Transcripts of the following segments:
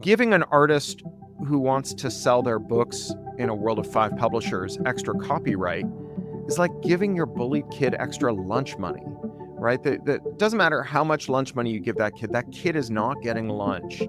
Giving an artist who wants to sell their books in a world of 5 publishers extra copyright is like giving your bullied kid extra lunch money, right? That doesn't matter how much lunch money you give that kid is not getting lunch.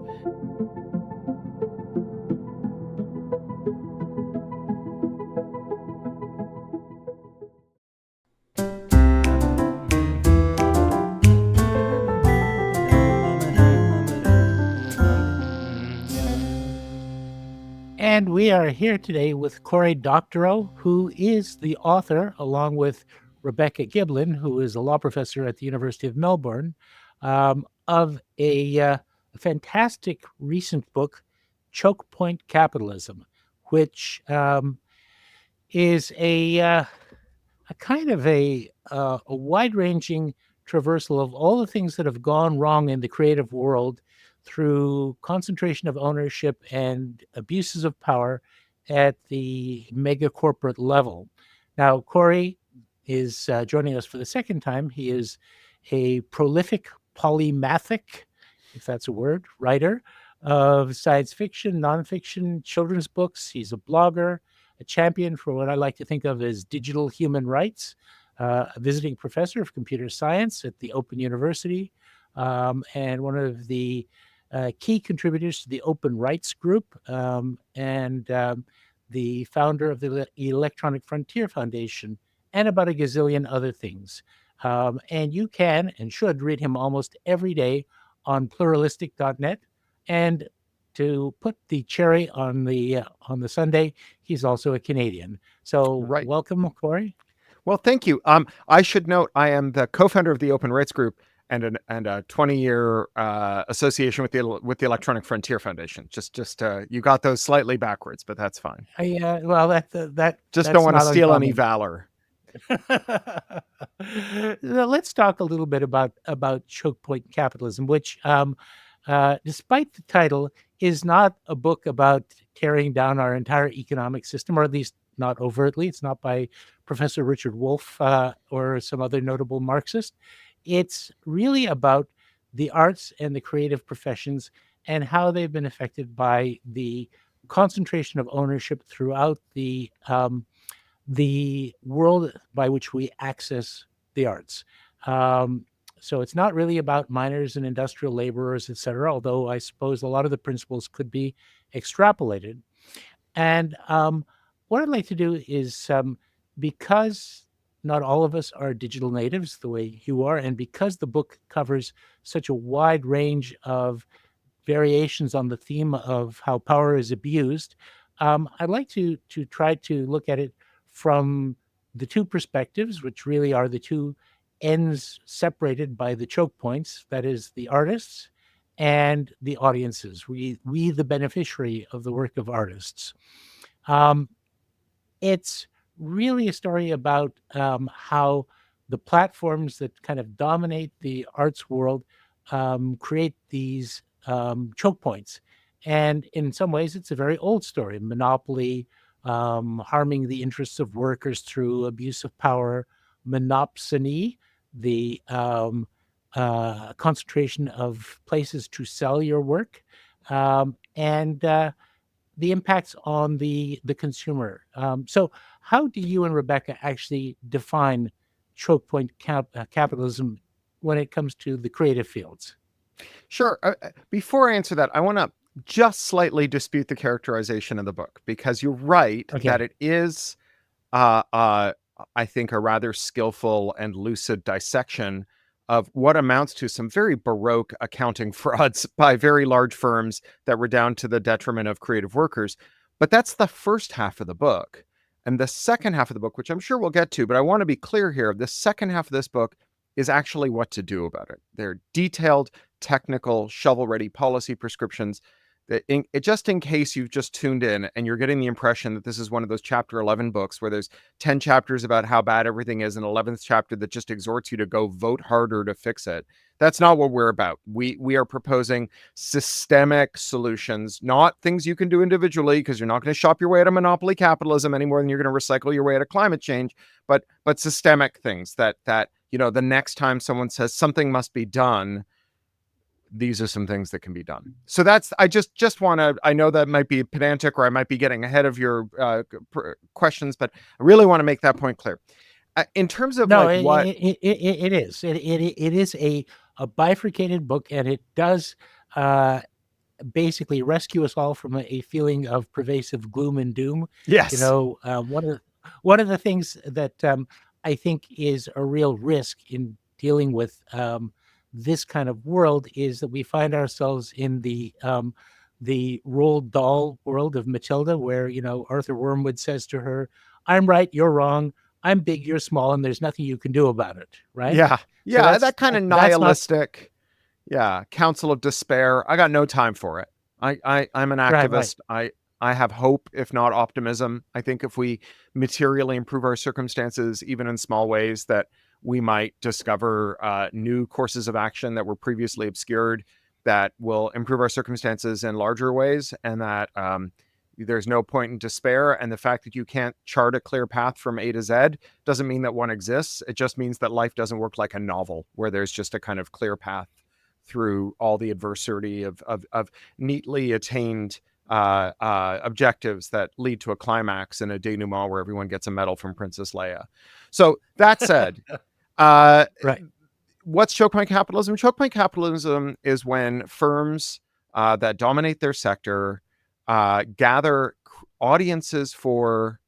And we are here today with Cory Doctorow, who is the author, along with Rebecca Giblin, who is a law professor at the University of Melbourne, of a fantastic recent book, Chokepoint Capitalism, which is a kind of a wide-ranging traversal of all the things that have gone wrong in the creative world through concentration of ownership and abuses of power at the mega corporate level. Now, Cory is joining us for the second time. He is a prolific polymathic, if that's a word, writer of science fiction, nonfiction, children's books. He's a blogger, a champion for what I like to think of as digital human rights, a visiting professor of computer science at the Open University, and one of the key contributors to the Open Rights Group, and the founder of the Electronic Frontier Foundation, and about a gazillion other things. And you can and should read him almost every day on pluralistic.net. And to put the cherry on the sundae, he's also a Canadian. So Right. welcome, Cory. Well, thank you. I should note I am the co-founder of the Open Rights Group and a 20-year association with the Electronic Frontier Foundation. Just you got those slightly backwards, but that's fine. Well, that Just that's don't want to not steal any uncommon. valor. Let's talk a little bit about Chokepoint Capitalism, which, despite the title, is not a book about tearing down our entire economic system, or at least not overtly. It's not by Professor Richard Wolff or some other notable Marxist. It's really about the arts and the creative professions and how they've been affected by the concentration of ownership throughout the world by which we access the arts. So it's not really about miners and industrial laborers, et cetera, although I suppose a lot of the principles could be extrapolated. And what I'd like to do is, because not all of us are digital natives the way you are, and because the book covers such a wide range of variations on the theme of how power is abused, I'd like to try to look at it from the two perspectives, which really are the two ends separated by the choke points, that is, the artists and the audiences, we the beneficiary of the work of artists. It's really a story about how the platforms that kind of dominate the arts world create these choke points. And in some ways, it's a very old story. Monopoly, harming the interests of workers through abuse of power, monopsony, the concentration of places to sell your work, and the impacts on the consumer. So, how do you and Rebecca actually define choke point capitalism when it comes to the creative fields? Sure. Before I answer that, I want to just slightly dispute the characterization of the book, because you're right that Okay. it is, I think, a rather skillful and lucid dissection of what amounts to some very Baroque accounting frauds by very large firms that were down to the detriment of creative workers. But that's the first half of the book. And the second half of the book, which I'm sure we'll get to, but I want to be clear here, the second half of this book is actually what to do about it. They're detailed, technical, shovel-ready policy prescriptions that, just in case you've just tuned in and you're getting the impression that this is one of those chapter 11 books where there's 10 chapters about how bad everything is and 11th chapter that just exhorts you to go vote harder to fix it. That's not what we're about. We are proposing systemic solutions, not things you can do individually, because you're not going to shop your way out of monopoly capitalism any more than you're going to recycle your way out of climate change, but systemic things that the next time someone says something must be done, these are some things that can be done. So that's, I just want to, I know that might be pedantic or I might be getting ahead of your questions, but I really want to make that point clear. In terms of No, like what, it is. It is a bifurcated book, and it does basically rescue us all from a feeling of pervasive gloom and doom. You yes, know, one of the things that I think is a real risk in dealing with this kind of world is that we find ourselves in the Roald Dahl world of Matilda, where Arthur Wormwood says to her, "I'm right, you're wrong. I'm big, you're small, and there's nothing you can do about it." Right. yeah, So yeah, that kind of that's not nihilistic, yeah, council of despair. I got no time for it. I'm an right. Right. activist. I have hope, if not optimism. I think if we materially improve our circumstances, even in small ways, that we might discover new courses of action that were previously obscured, that will improve our circumstances in larger ways, and that there's no point in despair. And the fact that you can't chart a clear path from A to Z doesn't mean that one exists. It just means that life doesn't work like a novel where there's just a kind of clear path through all the adversity of neatly attained objectives that lead to a climax and a denouement where everyone gets a medal from Princess Leia. So that said, uh, Right. what's chokepoint capitalism? Chokepoint capitalism is when firms that dominate their sector gather audiences for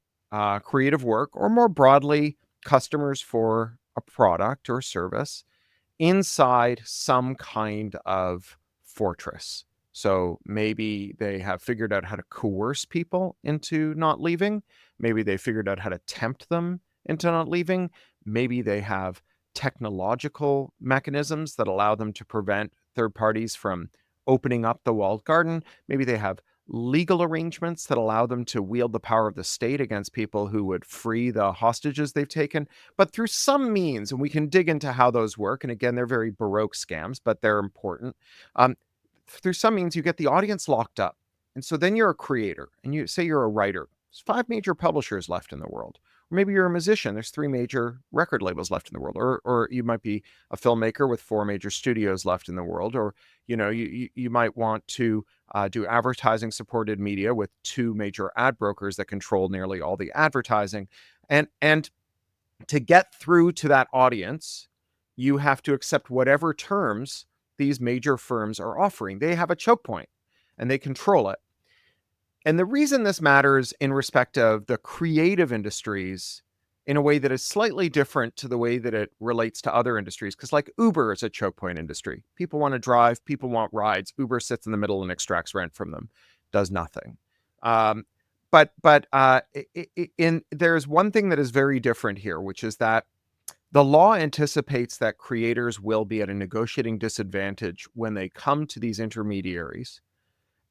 creative work, or more broadly, customers for a product or service inside some kind of fortress. So maybe they have figured out how to coerce people into not leaving. Maybe they figured out how to tempt them into not leaving. Maybe they have technological mechanisms that allow them to prevent third parties from opening up the walled garden. Maybe they have legal arrangements that allow them to wield the power of the state against people who would free the hostages they've taken. But through some means, and we can dig into how those work, and again, they're very Baroque scams, but they're important. Through some means, you get the audience locked up. And so then you're a creator, and you say you're a writer. There's 5 major publishers left in the world. Or maybe you're a musician. There's 3 major record labels left in the world. Or you might be a filmmaker with 4 major studios left in the world. Or, you might want to do advertising supported media with 2 major ad brokers that control nearly all the advertising. And to get through to that audience, you have to accept whatever terms these major firms are offering. They have a choke point and they control it. And the reason this matters in respect of the creative industries in a way that is slightly different to the way that it relates to other industries, because like Uber is a choke point industry. People want to drive, people want rides. Uber sits in the middle and extracts rent from them, does nothing. Um, but there's one thing that is very different here, which is that the law anticipates that creators will be at a negotiating disadvantage when they come to these intermediaries,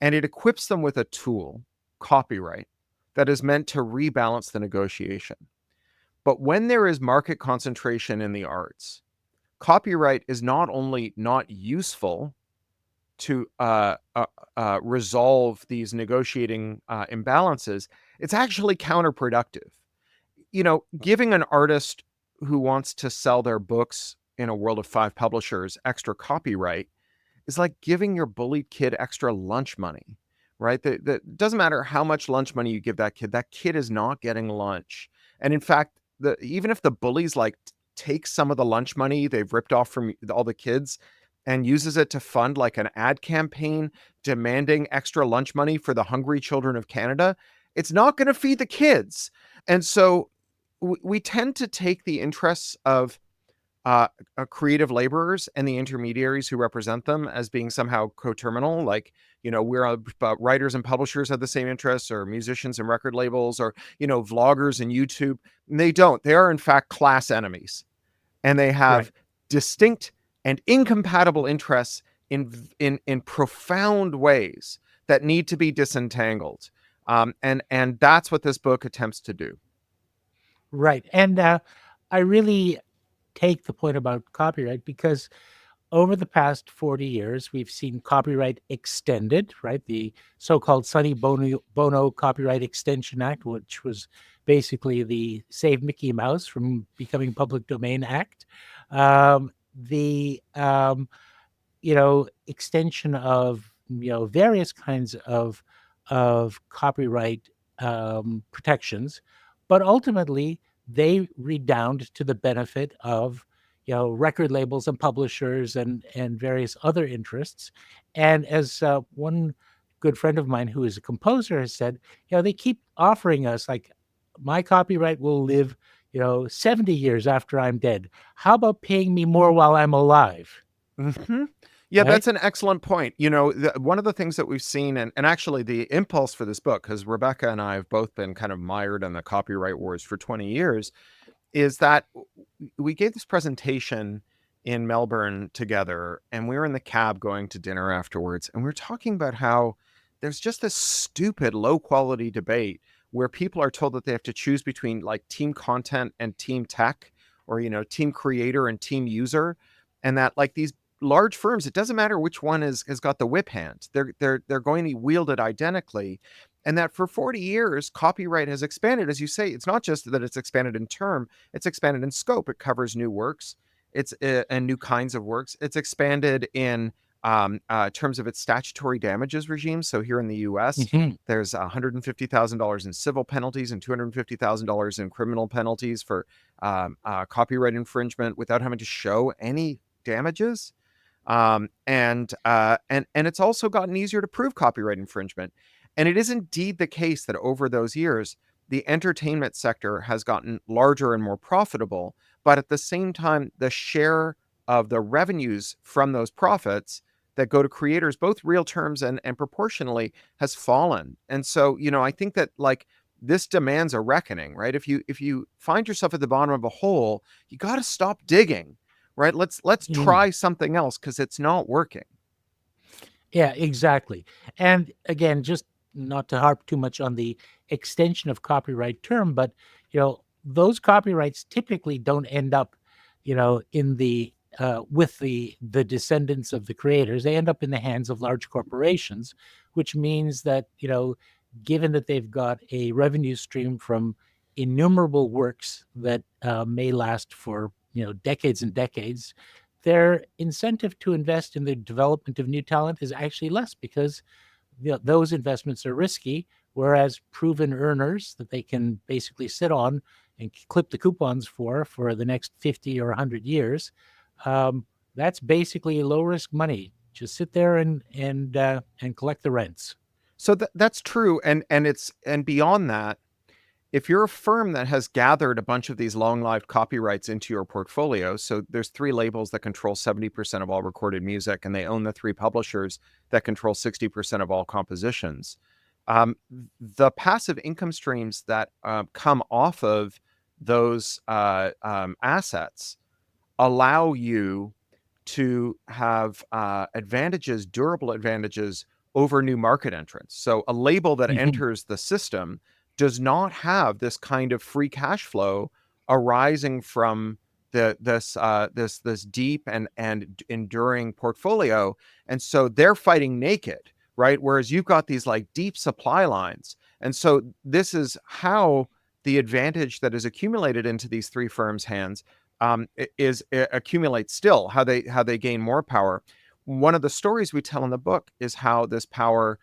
and it equips them with a tool, copyright, that is meant to rebalance the negotiation. But when there is market concentration in the arts, copyright is not only not useful to resolve these negotiating imbalances, it's actually counterproductive. Giving an artist who wants to sell their books in a world of 5 publishers extra copyright is like giving your bullied kid extra lunch money, right? That doesn't matter how much lunch money you give that kid is not getting lunch. And in fact, even if the bullies like take some of the lunch money they've ripped off from all the kids and uses it to fund like an ad campaign demanding extra lunch money for the hungry children of Canada, it's not going to feed the kids. And so we tend to take the interests of uh, creative laborers and the intermediaries who represent them as being somehow coterminal. Like, we're writers and publishers have the same interests, or musicians and record labels, or, vloggers and YouTube. And they don't. They are, in fact, class enemies. And they Right. have distinct and incompatible interests in profound ways that need to be disentangled. And that's what this book attempts to do. Right. And I really take the point about copyright because over the past 40 years, we've seen copyright extended, right? The so-called Sonny Bono Copyright Extension Act, which was basically the Save Mickey Mouse from becoming public domain act. The extension of various kinds of copyright protections, but ultimately they redound to the benefit of record labels and publishers and various other interests. And as one good friend of mine who is a composer has said, they keep offering us, like, my copyright will live 70 years after I'm dead. How about paying me more while I'm alive? Mm-hmm. Yeah, Right? that's an excellent point. One of the things that we've seen, and actually the impulse for this book, because Rebecca and I have both been kind of mired in the copyright wars for 20 years, is that we gave this presentation in Melbourne together, and we were in the cab going to dinner afterwards, and we were talking about how there's just this stupid low quality debate where people are told that they have to choose between like team content and team tech, or team creator and team user, and that like these large firms, it doesn't matter which one has got the whip hand, they're going to wield it identically. And that for 40 years copyright has expanded, as you say. It's not just that it's expanded in term, it's expanded in scope. It covers new works, it's and new kinds of works. It's expanded in terms of its statutory damages regime. So here in the US, Mhm. there's $150,000 in civil penalties and $250,000 in criminal penalties for copyright infringement without having to show any damages. And it's also gotten easier to prove copyright infringement. And it is indeed the case that over those years, the entertainment sector has gotten larger and more profitable, but at the same time, the share of the revenues from those profits that go to creators, both real terms and proportionally, has fallen. And so, I think that like this demands a reckoning, right? If you find yourself at the bottom of a hole, you got to stop digging, right? Let's Mm. try something else because it's not working. Yeah, exactly. And again, just not to harp too much on the extension of copyright term, but those copyrights typically don't end up, in the with the descendants of the creators. They end up in the hands of large corporations, which means that given that they've got a revenue stream from innumerable works that may last for decades and decades, their incentive to invest in the development of new talent is actually less, because those investments are risky, whereas proven earners that they can basically sit on and clip the coupons for the next 50 or 100 years, that's basically low risk money. Just sit there and collect the rents. So that's true, and beyond that, if you're a firm that has gathered a bunch of these long-lived copyrights into your portfolio, so there's three labels that control 70% of all recorded music, and they own the three publishers that control 60% of all compositions. The passive income streams that come off of those assets allow you to have advantages, durable advantages over new market entrants. So a label that Mhm. enters the system does not have this kind of free cash flow arising from this deep and enduring portfolio, and so they're fighting naked, right? Whereas you've got these like deep supply lines, and so this is how the advantage that is accumulated into these three firms' hands is accumulates still, how they gain more power. One of the stories we tell in the book is how this power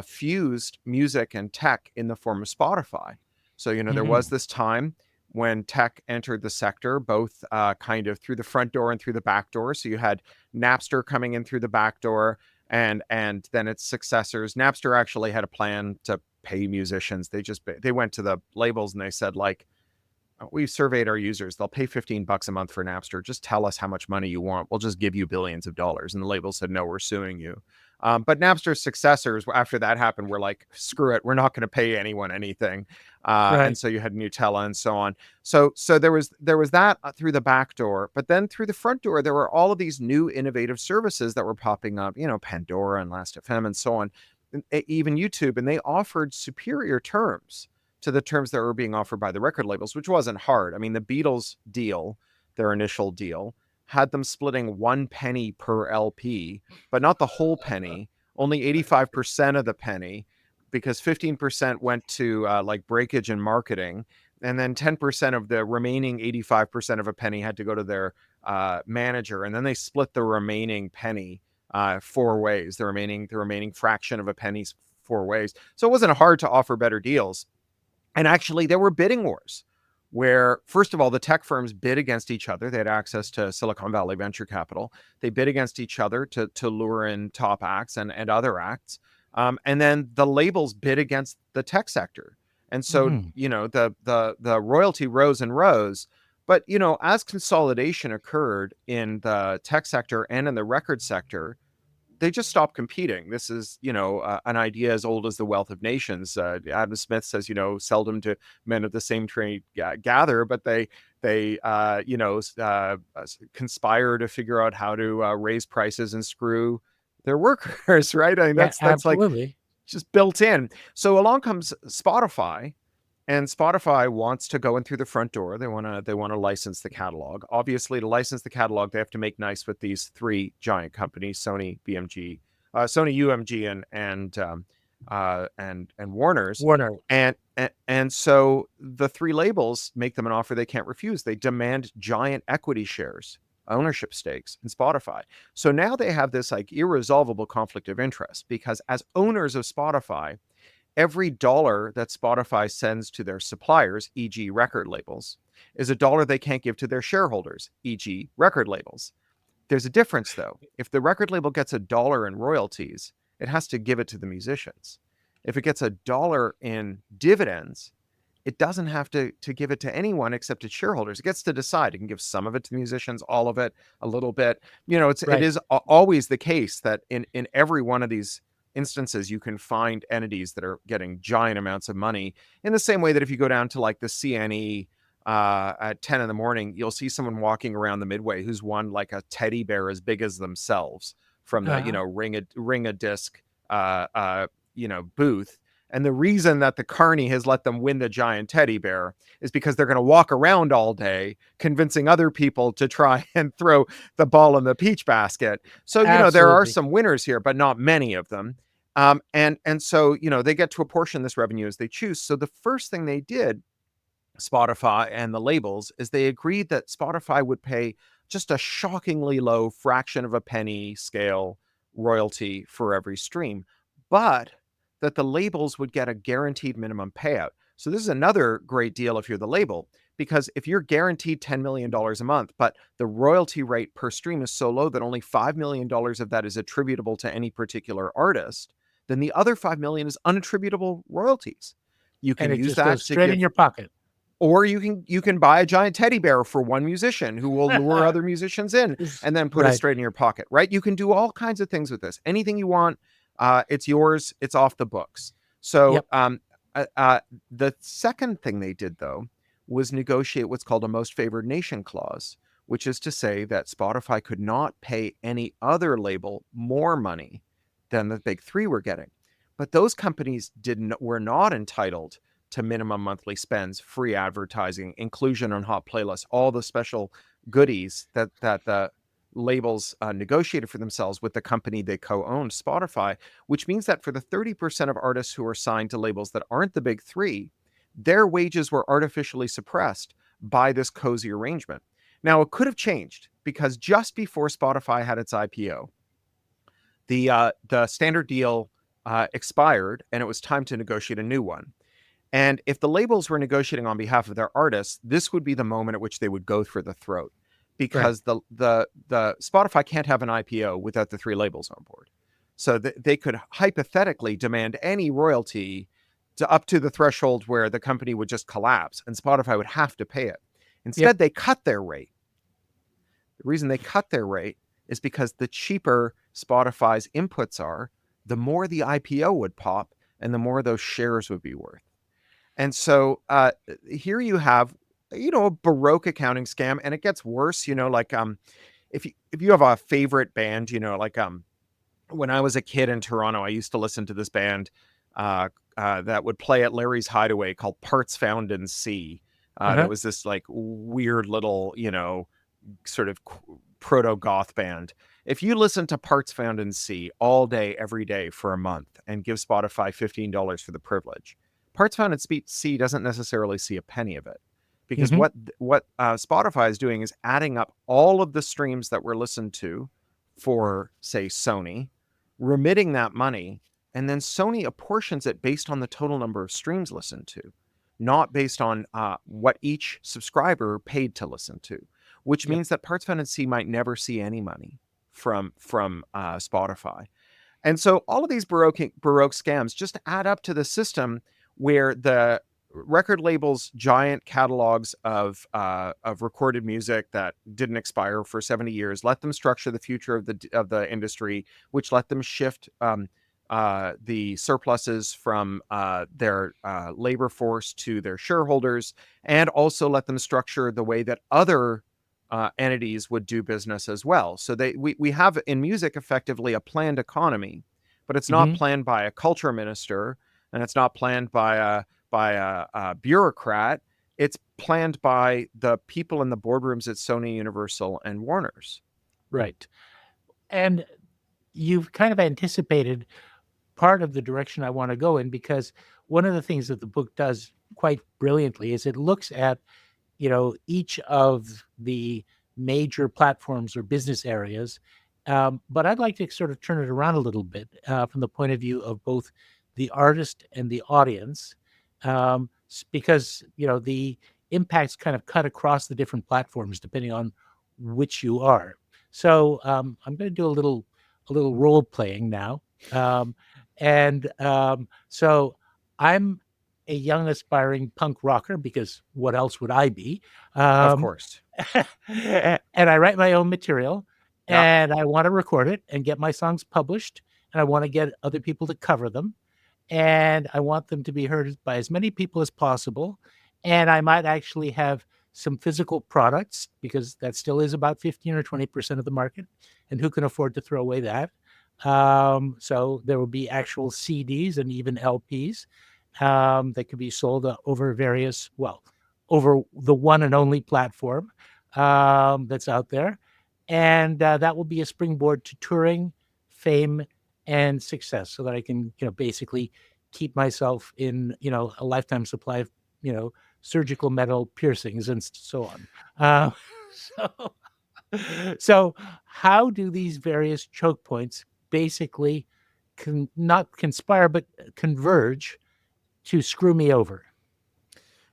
fused music and tech in the form of Spotify. So there was Mhm. this time when tech entered the sector, both kind of through the front door and through the back door. So you had Napster coming in through the back door, and then its successors. Napster actually had a plan to pay musicians. They went to the labels and they said, like, we've surveyed our users. They'll pay $15 a month for Napster. Just tell us how much money you want. We'll just give you billions of dollars. And the label said, no, we're suing you. But Napster's successors, after that happened, were like, screw it. We're not going to pay anyone anything. And Right. so you had Nutella and so on. So there was that through the back door. But then through the front door, there were all of these new innovative services that were popping up, Pandora and Last.fm and so on, even YouTube. And they offered superior terms to the terms that were being offered by the record labels, which wasn't hard. I mean, the Beatles deal, their initial deal, had them splitting 1 penny per LP, but not the whole penny, only 85% of the penny, because 15% went to like breakage and marketing. And then 10% of the remaining 85% of a penny had to go to their manager. And then they split the remaining penny four ways, the remaining fraction of a penny four ways. So it wasn't hard to offer better deals. And actually, there were bidding wars where, first of all, the tech firms bid against each other. They had access to Silicon Valley venture capital. They bid against each other to lure in top acts and other acts. And then the labels bid against the tech sector. And so, Mm-hmm. the royalty rose and rose. But, as consolidation occurred in the tech sector and in the record sector, they just stopped competing. This is, an idea as old as the wealth of nations. Adam Smith says, seldom do men of the same trade gather, but they conspire to figure out how to raise prices and screw their workers, right? I mean, Yeah, that's like absolutely. just built in. So along comes Spotify, and Spotify wants to go in through the front door. They want to license the catalog. Obviously, to license the catalog, they have to make nice with these three giant companies: Sony, UMG, and Warner's. Warner. And so the three labels make them an offer they can't refuse. They demand giant equity shares, ownership stakes in Spotify. So now they have this like irresolvable conflict of interest, because as owners of Spotify, every dollar that Spotify sends to their suppliers, e.g., record labels, is a dollar they can't give to their shareholders, e.g., record labels. There's a difference, though. If the record label gets a dollar in royalties, it has to give it to the musicians. If it gets a dollar in dividends, it doesn't have to give it to anyone except its shareholders. It gets to decide. It can give some of it to the musicians, all of it, a little bit. It Right. is always the case that in every one of these instances, you can find entities that are getting giant amounts of money, in the same way that if you go down to like the CNE at 10 in the morning, you'll see someone walking around the Midway who's won like a teddy bear as big as themselves from the Uh-huh. ring a disc booth. And the reason that the carney has let them win the giant teddy bear is because they're going to walk around all day convincing other people to try and throw the ball in the peach basket. So, there are Absolutely. some winners here, but not many of them. And so, they get to apportion this revenue as they choose. So the first thing they did, Spotify and the labels, is they agreed that Spotify would pay just a shockingly low fraction of a penny scale royalty for every stream, but that the labels would get a guaranteed minimum payout. So this is another great deal if you're the label, because if you're guaranteed $10 million a month, but the royalty rate per stream is so low that only $5 million of that is attributable to any particular artist, then the other $5 million is unattributable royalties. You And can it use just goes that to straight in give, your pocket. or you can buy a giant teddy bear for one musician who will lure other musicians in and then put it Right. straight in your pocket, right? You can do all kinds of things with this. Anything you want, it's yours. It's off the books. So Yep. the second thing they did, though, was negotiate what's called a most favored nation clause, which is to say that Spotify could not pay any other label more money than the big three were getting. But those companies were not entitled to minimum monthly spends, free advertising, inclusion on hot playlists, all the special goodies that the labels negotiated for themselves with the company they co-owned, Spotify, which means that for the 30% of artists who are signed to labels that aren't the big three, their wages were artificially suppressed by this cozy arrangement. Now, it could have changed, because just before Spotify had its IPO, the standard deal expired, and it was time to negotiate a new one. And if the labels were negotiating on behalf of their artists, this would be the moment at which they would go for the throat, Right. because the Spotify can't have an IPO without the three labels on board. So they could hypothetically demand any royalty up to the threshold where the company would just collapse and Spotify would have to pay it. Yep. Instead, they cut their rate. The reason they cut their rate is because the cheaper Spotify's inputs are, the more the IPO would pop and the more those shares would be worth. And so here you have, a Baroque accounting scam, and it gets worse. Like if you have a favorite band, when I was a kid in Toronto, I used to listen to this band that would play at Larry's Hideaway called Parts Found in C. That Uh-huh. was this like weird little, sort of proto goth band. If you listen to Parts Found in C all day, every day for a month and give Spotify $15 for the privilege, Parts Found in C doesn't necessarily see a penny of it, because Mm-hmm. what Spotify is doing is adding up all of the streams that were listened to for, say, Sony, remitting that money, and then Sony apportions it based on the total number of streams listened to, not based on what each subscriber paid to listen to, which Yep. means that Parts Found and C might never see any money from Spotify. And so all of these baroque scams just add up to the system where the record labels giant catalogs of recorded music that didn't expire for 70 years let them structure the future of the industry, which let them shift the surpluses from their labor force to their shareholders, and also let them structure the way that other entities would do business as well. So we have in music effectively a planned economy, but it's not Mm-hmm. planned by a culture minister, and it's not planned by a bureaucrat. It's planned by the people in the boardrooms at Sony, Universal, and Warner's. Right. And you've kind of anticipated part of the direction I want to go in, because one of the things that the book does quite brilliantly is it looks at, each of the major platforms or business areas. But I'd like to sort of turn it around a little bit from the point of view of both the artist and the audience, because the impacts kind of cut across the different platforms depending on which you are. So I'm going to do a little role playing now, um, so I'm a young aspiring punk rocker, because what else would I be? Of Um, course. and I write my own material, Yeah. and I want to record it and get my songs published, and I want to get other people to cover them, and I want them to be heard by as many people as possible. And I might actually have some physical products, because that still is about 15 or 20% of the market. And who can afford to throw away that? So there will be actual CDs and even LPs that could be sold over the one and only platform that's out there. And that will be a springboard to touring, fame, and success, so that I can, basically keep myself in, a lifetime supply of, surgical metal piercings and so on. Uh, so, so how do these various choke points basically not conspire, but converge to screw me over?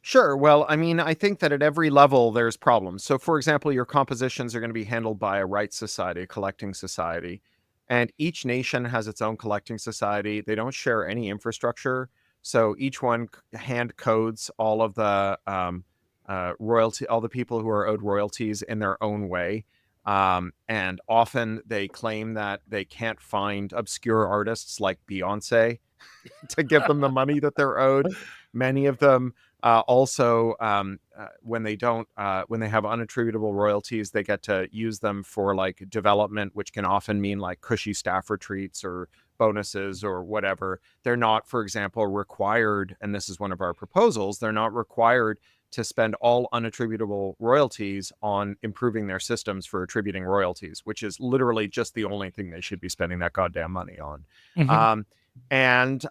Sure. Well, I mean, I think that at every level there's problems. So, for example, your compositions are going to be handled by a rights society, a collecting society, and each nation has its own collecting society. They don't share any infrastructure, so each one hand codes all of the all the people who are owed royalties in their own way. And often they claim that they can't find obscure artists like Beyonce to give them the money that they're owed. Many of them also, when they don't, when they have unattributable royalties, they get to use them for like development, which can often mean like cushy staff retreats or bonuses or whatever. They're not, for example, required, and this is one of our proposals, they're not required to spend all unattributable royalties on improving their systems for attributing royalties, which is literally just the only thing they should be spending that goddamn money on. Mhm. Um, and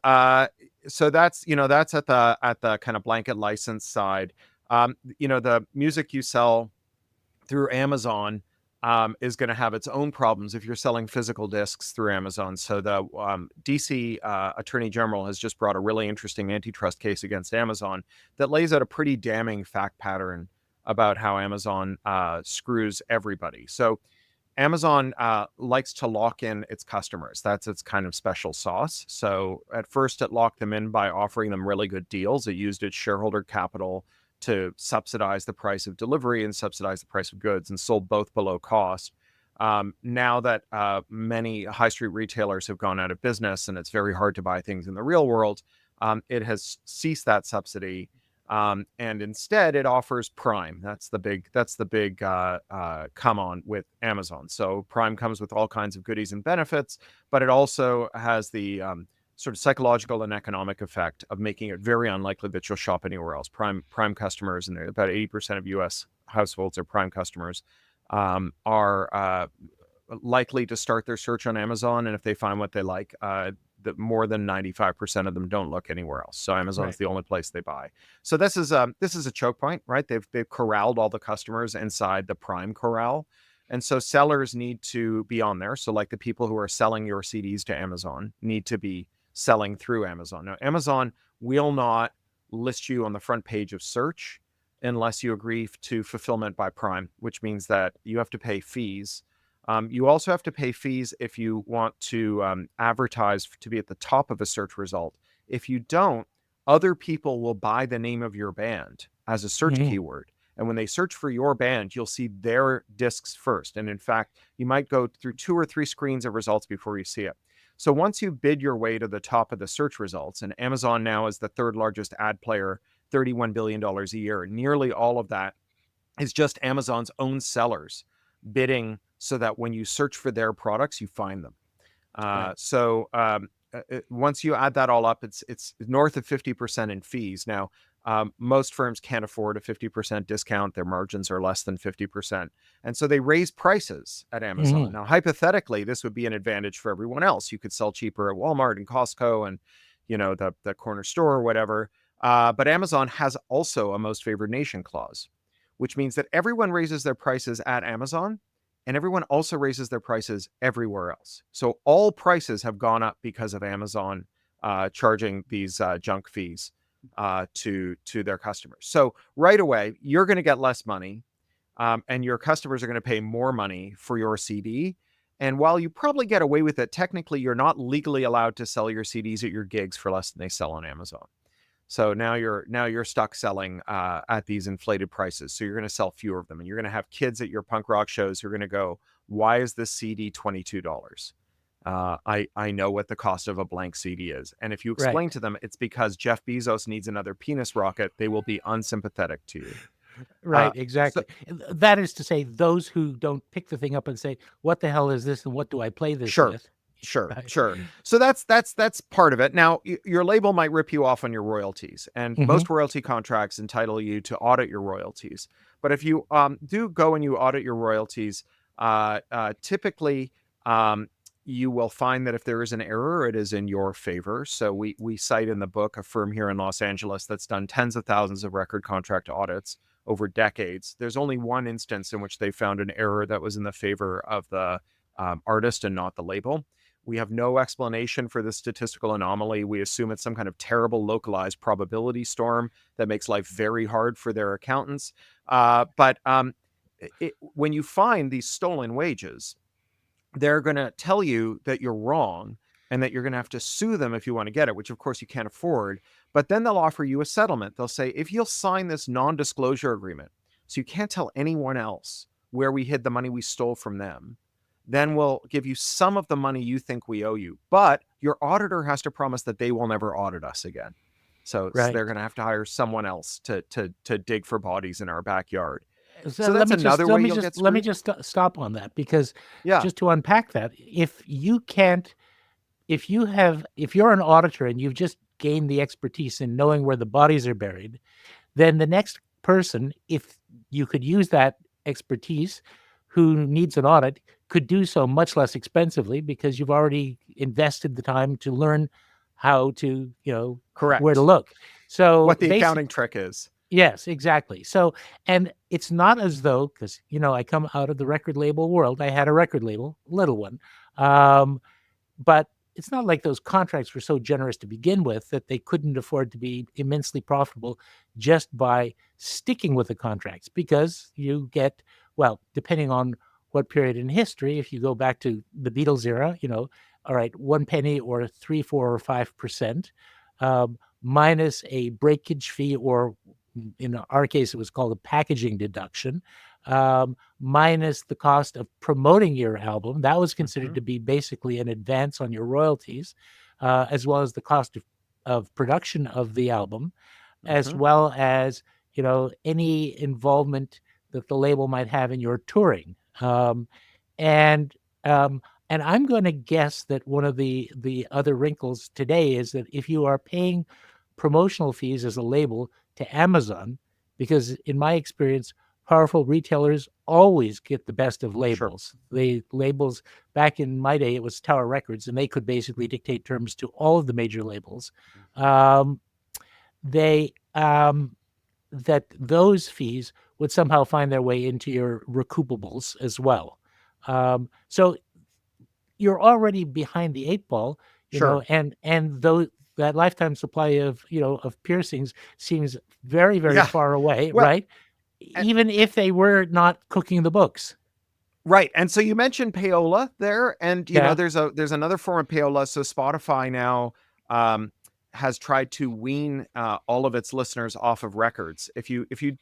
so that's at the kind of blanket license side. The music you sell through Amazon is going to have its own problems if you're selling physical discs through Amazon. So the DC Attorney General has just brought a really interesting antitrust case against Amazon that lays out a pretty damning fact pattern about how Amazon screws everybody. So Amazon likes to lock in its customers. That's its kind of special sauce. So at first, it locked them in by offering them really good deals. It used its shareholder capital to subsidize the price of delivery and subsidize the price of goods, and sold both below cost. Now that many high street retailers have gone out of business and it's very hard to buy things in the real world, it has ceased that subsidy, and instead it offers Prime. That's the big come on with Amazon. So Prime comes with all kinds of goodies and benefits, but it also has the sort of psychological and economic effect of making it very unlikely that you'll shop anywhere else. Prime customers, and about 80% of U.S. households are Prime customers, are likely to start their search on Amazon, and if they find what they like, that more than 95% of them don't look anywhere else. So Amazon's Right. the only place they buy. So this is a choke point, right? They've corralled all the customers inside the Prime corral. And so sellers need to be on there. So, like the people who are selling your CDs to Amazon need to be selling through Amazon. Now, Amazon will not list you on the front page of search unless you agree to fulfillment by Prime, which means that you have to pay fees. You also have to pay fees if you want to advertise to be at the top of a search result. If you don't, other people will buy the name of your band as a search Mhm. keyword. And when they search for your band, you'll see their discs first. And in fact, you might go through 2 or 3 screens of results before you see it. So once you bid your way to the top of the search results, and Amazon now is the third largest ad player, $31 billion a year, nearly all of that is just Amazon's own sellers bidding so that when you search for their products, you find them. Right. Once you add that all up, it's north of 50% in fees. Now, most firms can't afford a 50% discount. Their margins are less than 50%. And so they raise prices at Amazon. Mhm. Now, hypothetically, this would be an advantage for everyone else. You could sell cheaper at Walmart and Costco and, the corner store or whatever. But Amazon has also a most favored nation clause, which means that everyone raises their prices at Amazon and everyone also raises their prices everywhere else. So all prices have gone up because of Amazon charging these junk fees to their customers. So right away, you're going to get less money, and your customers are going to pay more money for your CD. And while you probably get away with it, technically, you're not legally allowed to sell your CDs at your gigs for less than they sell on Amazon. So now you're stuck selling at these inflated prices. So you're going to sell fewer of them, and you're going to have kids at your punk rock shows who are going to go, "Why is this CD $22? I know what the cost of a blank CD is." And if you explain Right. to them it's because Jeff Bezos needs another penis rocket, they will be unsympathetic to you. Uh, Right, so exactly. That is to say, those who don't pick the thing up and say, "What the hell is this, and what do I play this Sure. with?" Sure, Right. sure. So that's part of it. Now, your label might rip you off on your royalties, and Mhm. most royalty contracts entitle you to audit your royalties. But if you do go and you audit your royalties, typically you will find that if there is an error, it is in your favor. So we cite in the book a firm here in Los Angeles that's done tens of thousands of record contract audits over decades. There's only one instance in which they found an error that was in the favor of the artist and not the label. We have no explanation for the statistical anomaly. We assume it's some kind of terrible localized probability storm that makes life very hard for their accountants. But when you find these stolen wages, they're going to tell you that you're wrong and that you're going to have to sue them if you want to get it, which of course you can't afford. But then they'll offer you a settlement. They'll say, if you'll sign this non disclosure agreement, so you can't tell anyone else where we hid the money we stole from them, then we'll give you some of the money you think we owe you. But your auditor has to promise that they will never audit us again. So they're Right. going to have to hire someone else to dig for bodies in our backyard. So So let that's me just another let way me you'll just get let me screwed. just stop on that, because Yeah, just to unpack that, if you're an auditor and you've just gained the expertise in knowing where the bodies are buried, then the next person, if you could use that expertise, who needs an audit, could do so much less expensively because you've already invested the time to learn how to, where to correct. look. So What the basic, accounting trick is. yes, exactly. So, and it's not as though, because, I come out of the record label world. I had a record label, little one. Um, but it's not like those contracts were so generous to begin with that they couldn't afford to be immensely profitable just by sticking with the contracts, because you get, well, depending on what period in history, if you go back to the Beatles era, all right, 1 penny or 3, 4, or 5%, minus a breakage fee, or in our case, it was called a packaging deduction, minus the cost of promoting your album. That was considered Mhm, to be basically an advance on your royalties, as well as the cost of production of the album, as mhm. well as, any involvement that the label might have in your touring. And um, and I'm going to guess that one of the other wrinkles today is that if you are paying promotional fees as a label to Amazon, because in my experience, powerful retailers always get the best of Sure. labels. The labels, back in my day, it was Tower Records, and they could basically dictate terms to all of the major labels. Mhm. Um, they that those fees would somehow find their way into your recoupables as well. So you're already behind the eight ball, Sure. and though that lifetime supply of of piercings seems very, very Yeah. far away, Well, right? Even if they were not cooking the books. right. And so you mentioned payola there, and Yeah. there's another form of payola. So Spotify now um, has tried to wean all of its listeners off of records.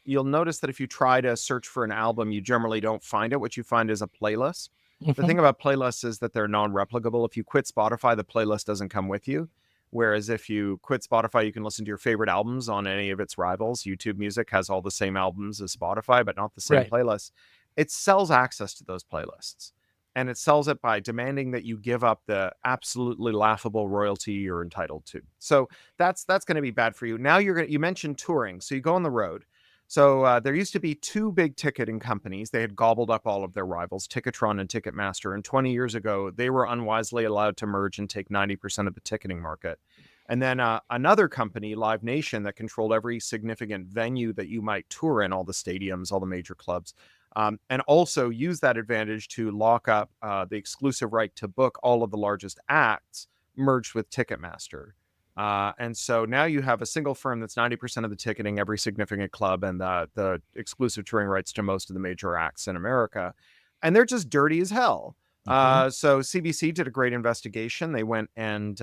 You'll notice that if you try to search for an album, you generally don't find it. What you find is a playlist. The Hmm. thing about playlists is that they're non-replicable. If you quit Spotify, the playlist doesn't come with you. Whereas if you quit Spotify, you can listen to your favorite albums on any of its rivals. YouTube Music has all the same albums as Spotify, but not the same Right. playlist. It sells access to those playlists, and it sells it by demanding that you give up the absolutely laughable royalty you're entitled to. So that's going to be bad for you. Now you mentioned touring, so you go on the road. So there used to be two big ticketing companies. They had gobbled up all of their rivals, Ticketron and Ticketmaster. And 20 years ago, they were unwisely allowed to merge and take 90% of the ticketing market. And then another company, Live Nation, that controlled every significant venue that you might tour in, all the stadiums, all the major clubs, and also use that advantage to lock up the exclusive right to book all of the largest acts, merged with Ticketmaster. And so now you have a single firm that's 90% of the ticketing, every significant club, and the exclusive touring rights to most of the major acts in America. And they're just dirty as hell. Hmm. So CBC did a great investigation. They went and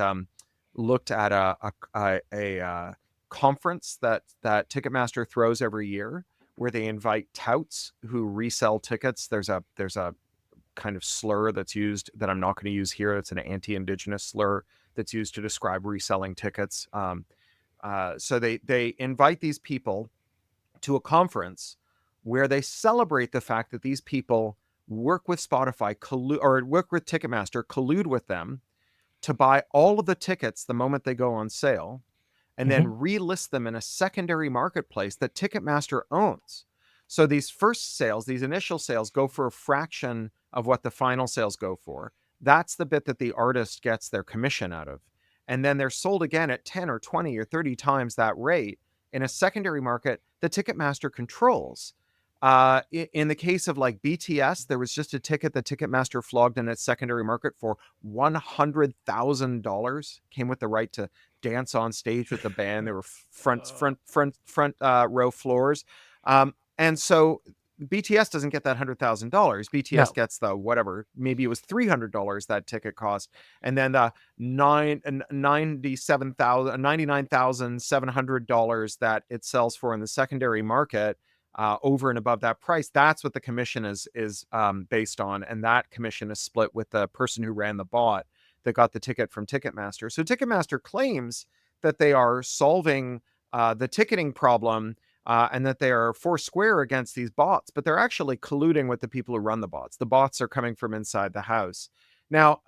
looked at a conference that Ticketmaster throws every year, where they invite touts who resell tickets. There's a kind of slur that's used that I'm not going to use here. It's an anti-indigenous slur that's used to describe reselling tickets. So they invite these people to a conference where they celebrate the fact that these people work with Spotify, or work with Ticketmaster, collude with them to buy all of the tickets the moment they go on sale, and then Hmm. relist them in a secondary marketplace that Ticketmaster owns. So these first sales, these initial sales, go for a fraction of what the final sales go for. That's the bit that the artist gets their commission out of. And then they're sold again at 10 or 20 or 30 times that rate in a secondary market that Ticketmaster controls. In the case of like BTS, there was just a ticket that Ticketmaster flogged in its secondary market for $100,000. Came with the right to dance on stage with the band. There were front row floors, and so BTS doesn't get that $100,000. BTS No. gets the whatever, maybe it was $300 that ticket cost, and then the $99,700 that it sells for in the secondary market. Over and above that price, that's what the commission is based on, and that commission is split with the person who ran the bot that got the ticket from Ticketmaster. So Ticketmaster claims that they are solving the ticketing problem, and that they are four square against these bots, but they're actually colluding with the people who run the bots. The bots are coming from inside the house. Now,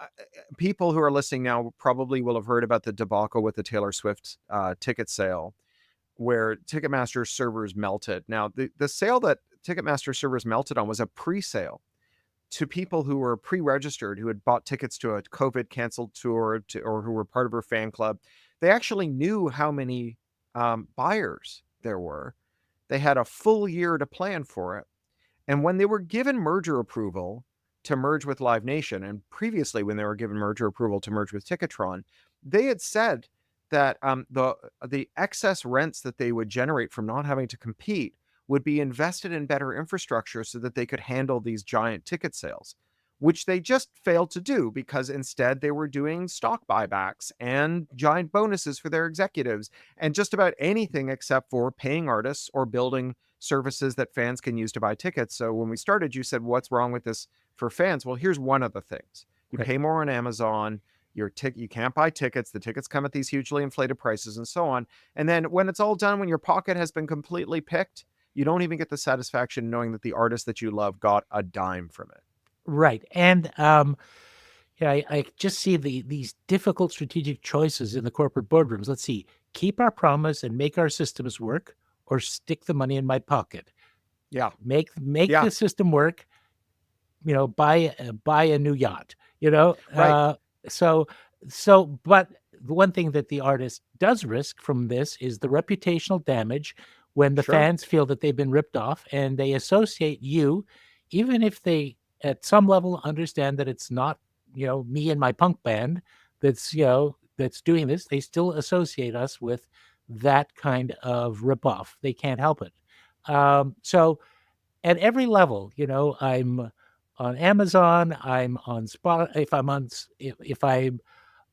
people who are listening now probably will have heard about the debacle with the Taylor Swift ticket sale, where Ticketmaster servers melted. Now, the sale that Ticketmaster servers melted on was a pre-sale to people who were pre-registered, who had bought tickets to a COVID canceled tour, or who were part of her fan club. They actually knew how many buyers there were. They had a full year to plan for it. And when they were given merger approval to merge with Live Nation, and previously when they were given merger approval to merge with Ticketron, they had said that the excess rents that they would generate from not having to compete would be invested in better infrastructure so that they could handle these giant ticket sales, which they just failed to do, because instead they were doing stock buybacks and giant bonuses for their executives and just about anything except for paying artists or building services that fans can use to buy tickets. So when we started, you said, what's wrong with this for fans? Well, here's one of the things. You Right. pay more on Amazon, you can't buy tickets, the tickets come at these hugely inflated prices and so on. And then when it's all done, when your pocket has been completely picked, you don't even get the satisfaction knowing that the artist that you love got a dime from it. Right. And yeah, I just see these difficult strategic choices in the corporate boardrooms. Let's see, keep our promise and make our systems work, or stick the money in my pocket. Yeah. Make Yeah. the system work. Buy a new yacht. You know, Right. so but the one thing that the artist does risk from this is the reputational damage when the Sure. fans feel that they've been ripped off, and they associate you, even if they at some level understand that it's not, me and my punk band that's doing this. They still associate us with that kind of ripoff. They can't help it. So at every level, I'm on Amazon, I'm on Spot. If I'm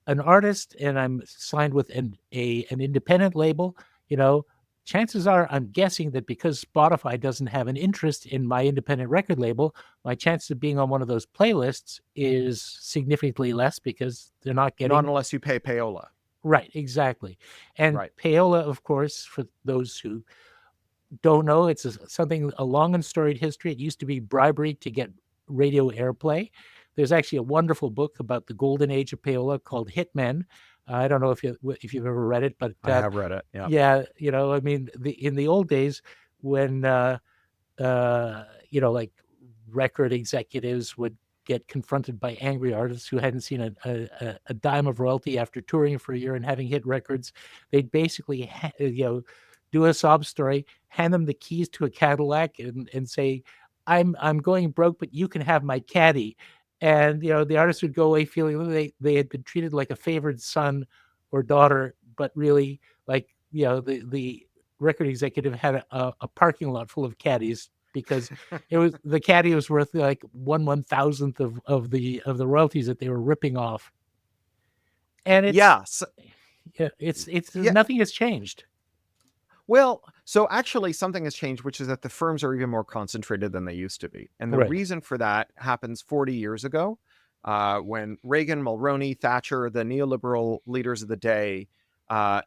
an artist and I'm signed with an independent label, you know, chances are I'm guessing that because Spotify doesn't have an interest in my independent record label, my chance of being on one of those playlists is significantly less because they're not Not getting. unless you pay payola. Right, exactly. And Right. payola, of course, for those who don't know, it's a long and storied history. It used to be bribery to get radio airplay. There's actually a wonderful book about the golden age of payola called Hitmen. I don't know if you've ever read it, but I have read it. Yeah. yeah, I mean, in the old days when like record executives would get confronted by angry artists who hadn't seen a dime of royalty after touring for a year and having hit records, they'd basically do a sob story, hand them the keys to a Cadillac, and say, I'm going broke, but you can have my caddy. And the artist would go away feeling they had been treated like a favored son or daughter, but really, like, the record executive had a parking lot full of caddies because the caddy was worth like 1/1000th of the royalties that they were ripping off. And Yeah. So, it's yeah. nothing has changed. Well, so actually something has changed, which is that the firms are even more concentrated than they used to be. And the Right. reason for that happens 40 years ago, when Reagan, Mulroney, Thatcher, the neoliberal leaders of the day,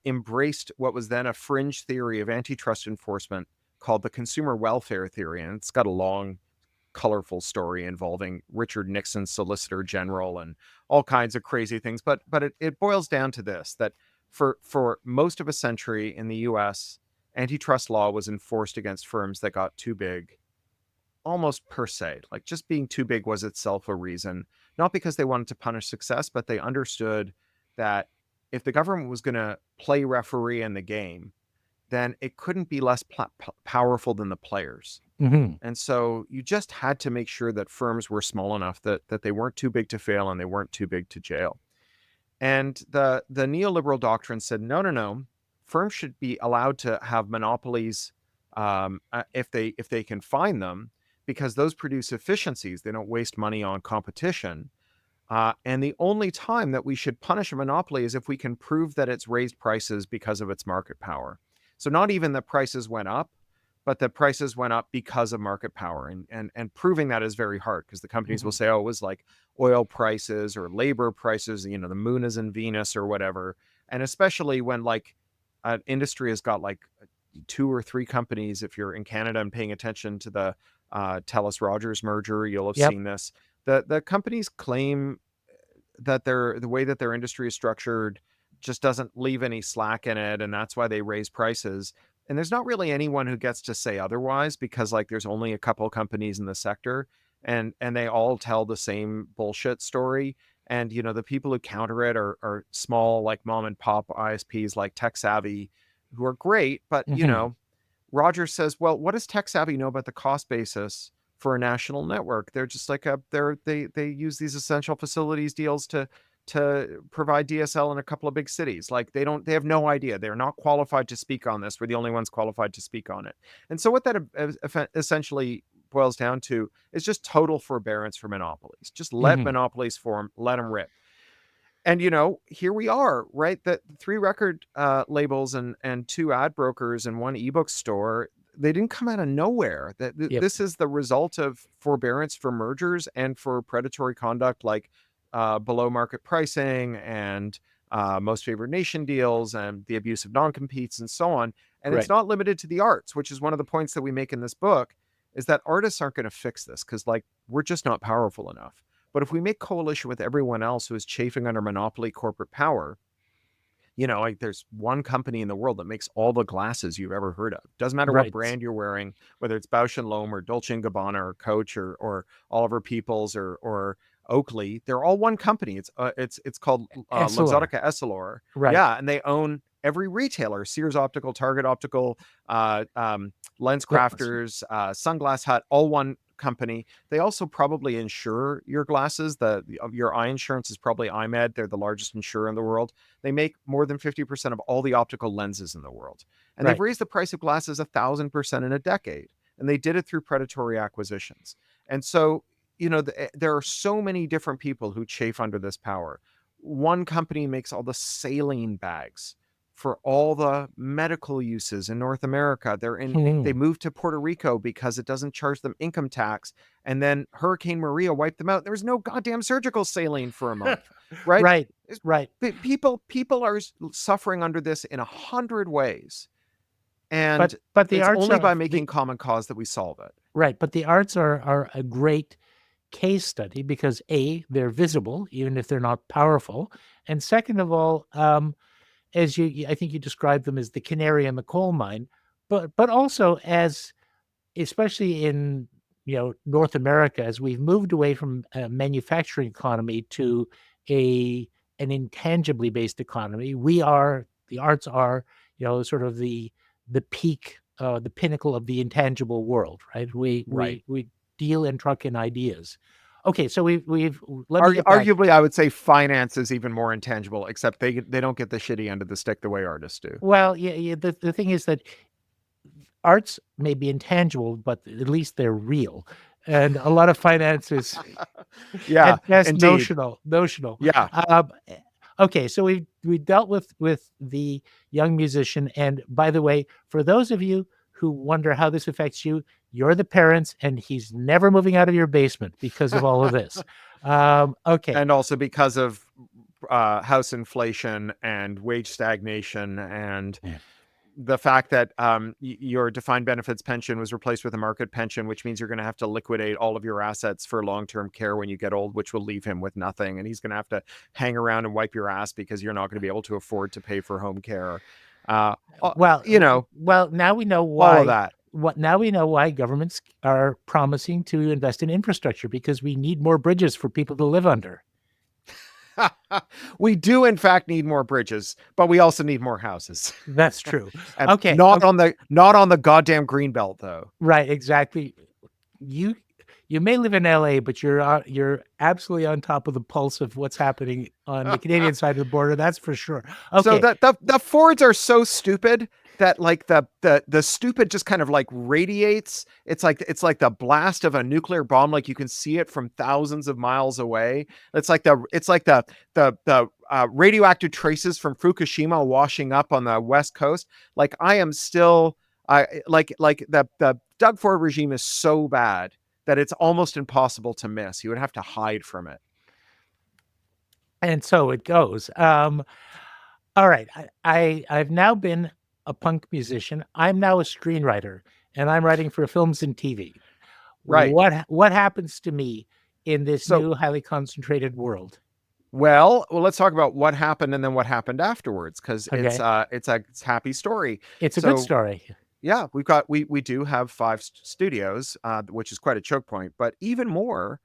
embraced what was then a fringe theory of antitrust enforcement called the consumer welfare theory. And it's got a long, colorful story involving Richard Nixon's Solicitor General and all kinds of crazy things. But it boils down to this, that for most of a century in the US, antitrust law was enforced against firms that got too big, almost per se. Like just being too big was itself a reason, not because they wanted to punish success, but they understood that if the government was going to play referee in the game, then it couldn't be less powerful than the players. Mm-hmm. And so you just had to make sure that firms were small enough that they weren't too big to fail and they weren't too big to jail. And the neoliberal doctrine said, no, no, no, firms should be allowed to have monopolies, if they can find them, because those produce efficiencies. They don't waste money on competition. And the only time that we should punish a monopoly is if we can prove that it's raised prices because of its market power. So not even that prices went up, but the prices went up because of market power. And proving that is very hard because the companies will Mm-hmm. say, oh, it was like oil prices or labor prices, the moon is in Venus or whatever. And especially when like an industry has got like two or three companies, if you're in Canada and paying attention to the Telus Rogers merger, you'll have Yep. seen this. The companies claim that the way that their industry is structured just doesn't leave any slack in it, and that's why they raise prices. And there's not really anyone who gets to say otherwise because like there's only a couple companies in the sector, and they all tell the same bullshit story. And the people who counter it are small, like mom and pop ISPs like Tech Savvy, who are great, but Mm-hmm. Rogers says, well, what does Tech Savvy know about the cost basis for a national network? They're just like they use these essential facilities deals to provide DSL in a couple of big cities. Like they have no idea. They're not qualified to speak on this. We're the only ones qualified to speak on it. And so what that essentially boils down to is just total forbearance for monopolies. Just let Mm-hmm. monopolies form, let them rip. And here we are, right? That three record labels and two ad brokers and one ebook store, they didn't come out of nowhere. That Yep. this is the result of forbearance for mergers and for predatory conduct, like below market pricing and most favored nation deals and the abuse of non-competes and so on. And it's Right. not limited to the arts, which is one of the points that we make in this book, is that artists aren't going to fix this because like we're just not powerful enough. But if we make coalition with everyone else who is chafing under monopoly corporate power, like there's one company in the world that makes all the glasses you've ever heard of. Doesn't matter what Right. brand you're wearing, whether it's Bausch and Lomb or Dolce and Gabbana or Coach or Oliver Peoples or Oakley. They're all one company. It's called Essilor. Luxottica Essilor. Right. Yeah, and they own every retailer, Sears Optical, Target Optical, Lens Gross. Crafters, Sunglass Hut, all one company. They also probably insure your glasses. Your eye insurance is probably IMED. They're the largest insurer in the world. They make more than 50% of all the optical lenses in the world. And they've Right. raised the price of glasses 1,000% in a decade. And they did it through predatory acquisitions. And so, there are so many different people who chafe under this power. One company makes all the saline bags for all the medical uses in North America. They moved to Puerto Rico because it doesn't charge them income tax. And then Hurricane Maria wiped them out. There was no goddamn surgical saline for a month, right? Right. Right. People are suffering under this in 100 ways. And But the it's arts only are by making common cause that we solve it. right. But the arts are a great case study because A, they're visible, even if they're not powerful. And second of all, as I think you described them as the canary in the coal mine, but also as, especially in North America, as we've moved away from a manufacturing economy to an intangibly based economy, the arts are sort of the peak, the pinnacle of the intangible world, right? Right. We deal and truck in ideas. Okay, so we've let me get back. Arguably, I would say finance is even more intangible, except they don't get the shitty end of the stick the way artists do. Well, yeah, the thing is that arts may be intangible, but at least they're real. And a lot of finance is Yeah, at best indeed. notional. Yeah. Okay, so we dealt with the young musician. And by the way, for those of you who wonder how this affects you, you're the parents, and he's never moving out of your basement because of all of this. Okay. And also because of house inflation and wage stagnation and Yeah. the fact that your defined benefits pension was replaced with a market pension, which means you're going to have to liquidate all of your assets for long-term care when you get old, which will leave him with nothing. And he's going to have to hang around and wipe your ass because you're not going to be able to afford to pay for home care. Uh, Well, you know, well, now we know all of why. that. Now we know why governments are promising to invest in infrastructure, because we need more bridges for people to live under. We do, in fact, need more bridges, but we also need more houses. That's true. And Okay. not on the goddamn green belt, though. Right. Exactly. You you may live in LA, but you're absolutely on top of the pulse of what's happening on the Canadian side of the border. That's for sure. So Okay. the Fords are so stupid that like the stupid just kind of like radiates. It's like the blast of a nuclear bomb. Like you can see it from thousands of miles away. It's like the radioactive traces from Fukushima washing up on the west coast. Like I am still the Doug Ford regime is so bad that it's almost impossible to miss. You would have to hide from it. And so it goes. All right. I've now been a punk musician. I'm now a screenwriter, and I'm writing for films and TV. Right. What happens to me in this So new highly concentrated world? well, let's talk about what happened and then what happened afterwards, because it's Okay. a happy story. It's a good So story. yeah, we do have five studios, which is quite a choke point. But even more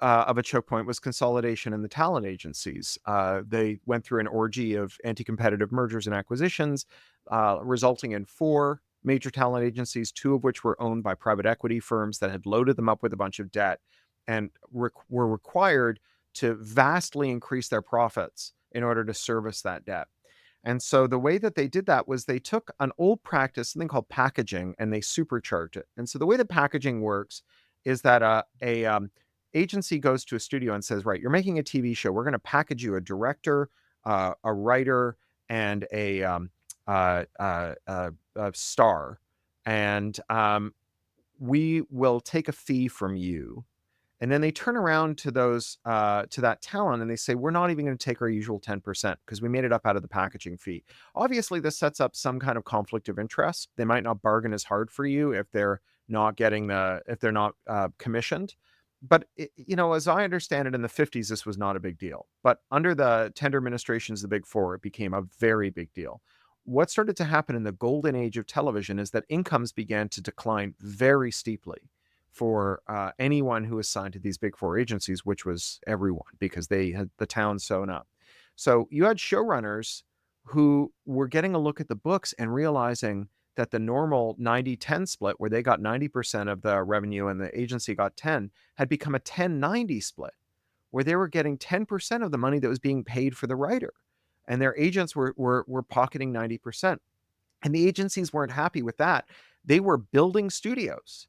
of a choke point was consolidation in the talent agencies. They went through an orgy of anti-competitive mergers and acquisitions, resulting in four major talent agencies, two of which were owned by private equity firms that had loaded them up with a bunch of debt and were required to vastly increase their profits in order to service that debt. And so the way that they did that was they took an old practice, something called packaging, and they supercharged it. And so the way that packaging works is that a agency goes to a studio and says, right, you're making a TV show. We're going to package you a director, a writer, and a star. And we will take a fee from you. And then they turn around to that talent and they say, we're not even going to take our usual 10% because we made it up out of the packaging fee. Obviously, this sets up some kind of conflict of interest. They might not bargain as hard for you if they're not commissioned. But as I understand it, in the 50s, this was not a big deal. But under the tender administrations of the Big Four, it became a very big deal. What started to happen in the golden age of television is that incomes began to decline very steeply for anyone who was signed to these Big Four agencies, which was everyone, because they had the town sewn up. So you had showrunners who were getting a look at the books and realizing that the normal 90-10 split, where they got 90% of the revenue and the agency got 10, had become a 10-90 split, where they were getting 10% of the money that was being paid for the writer, and their agents were pocketing 90%. And the agencies weren't happy with that. They were building studios,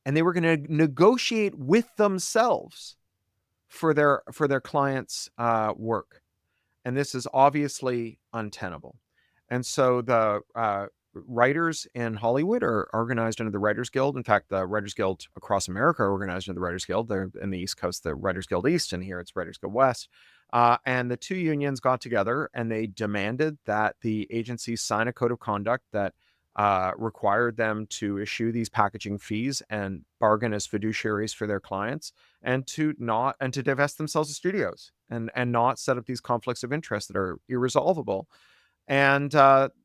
and they were going to negotiate with themselves for their clients' work. And this is obviously untenable. And so the writers in Hollywood are organized under the Writers Guild. In fact, the Writers Guild across America are organized under the Writers Guild. They're in the East Coast, the Writers Guild East, and here it's Writers Guild West. And the two unions got together and they demanded that the agencies sign a code of conduct that required them to issue these packaging fees and bargain as fiduciaries for their clients, and to divest themselves of studios and not set up these conflicts of interest that are irresolvable. And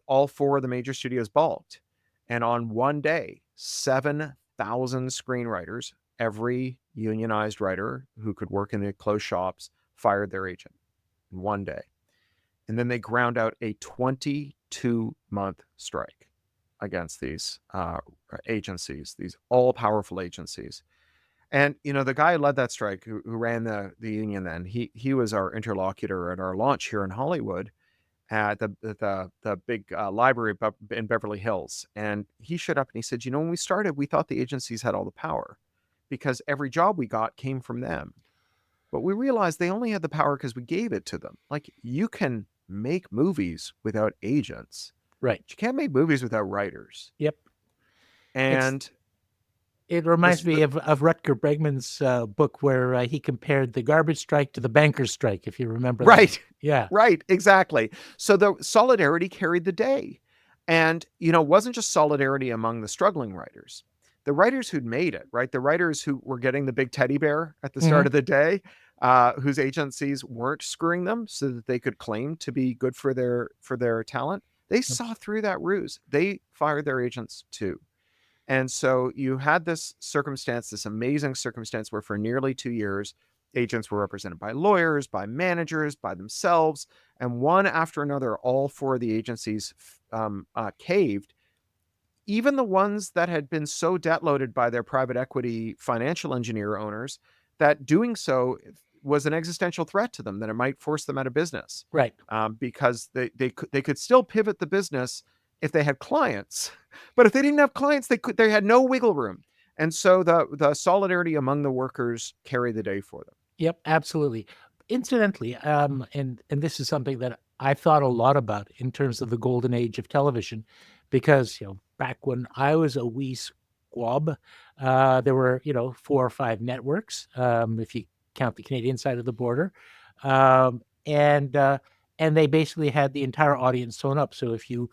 all four of the major studios balked. And on one day, 7,000 screenwriters, every unionized writer who could work in the closed shops, fired their agent in one day. And then they ground out a 22-month strike against these agencies, these all-powerful agencies. And the guy who led that strike, who ran the union then, he was our interlocutor at our launch here in Hollywood at the big library in Beverly Hills. And he showed up and he said, when we started, we thought the agencies had all the power because every job we got came from them. But we realized they only had the power because we gave it to them. Like, you can make movies without agents. Right. You can't make movies without writers. Yep. And it reminds me of Rutger Bregman's book where he compared the garbage strike to the bankers' strike, if you remember that. Right. Yeah. Right. Exactly. So the solidarity carried the day. And, it wasn't just solidarity among the struggling writers. The writers who'd made it, right? The writers who were getting the big teddy bear at the start of the day, whose agencies weren't screwing them so that they could claim to be good for their talent. They saw through that ruse. They fired their agents too. And so you had this amazing circumstance where for nearly 2 years, agents were represented by lawyers, by managers, by themselves, and one after another, all four of the agencies caved. Even the ones that had been so debt loaded by their private equity financial engineer owners that doing so was an existential threat to them, that it might force them out of business. Right. Because they could still pivot the business if they had clients, but if they didn't have clients, they had no wiggle room. And so the solidarity among the workers carried the day for them. Yep, absolutely. Incidentally, and this is something that I thought a lot about in terms of the golden age of television, because back when I was a wee squab, there were 4 or 5 networks, if you count the Canadian side of the border, and they basically had the entire audience sewn up. So if you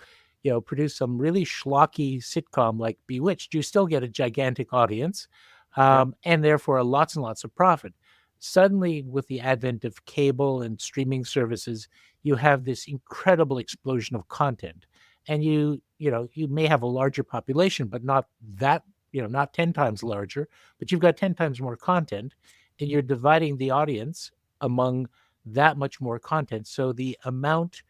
produce some really schlocky sitcom like Bewitched, you still get a gigantic audience, and therefore lots and lots of profit. Suddenly, with the advent of cable and streaming services, you have this incredible explosion of content, and you may have a larger population, but not that, not 10 times larger, but you've got 10 times more content, and you're dividing the audience among that much more content. So the amount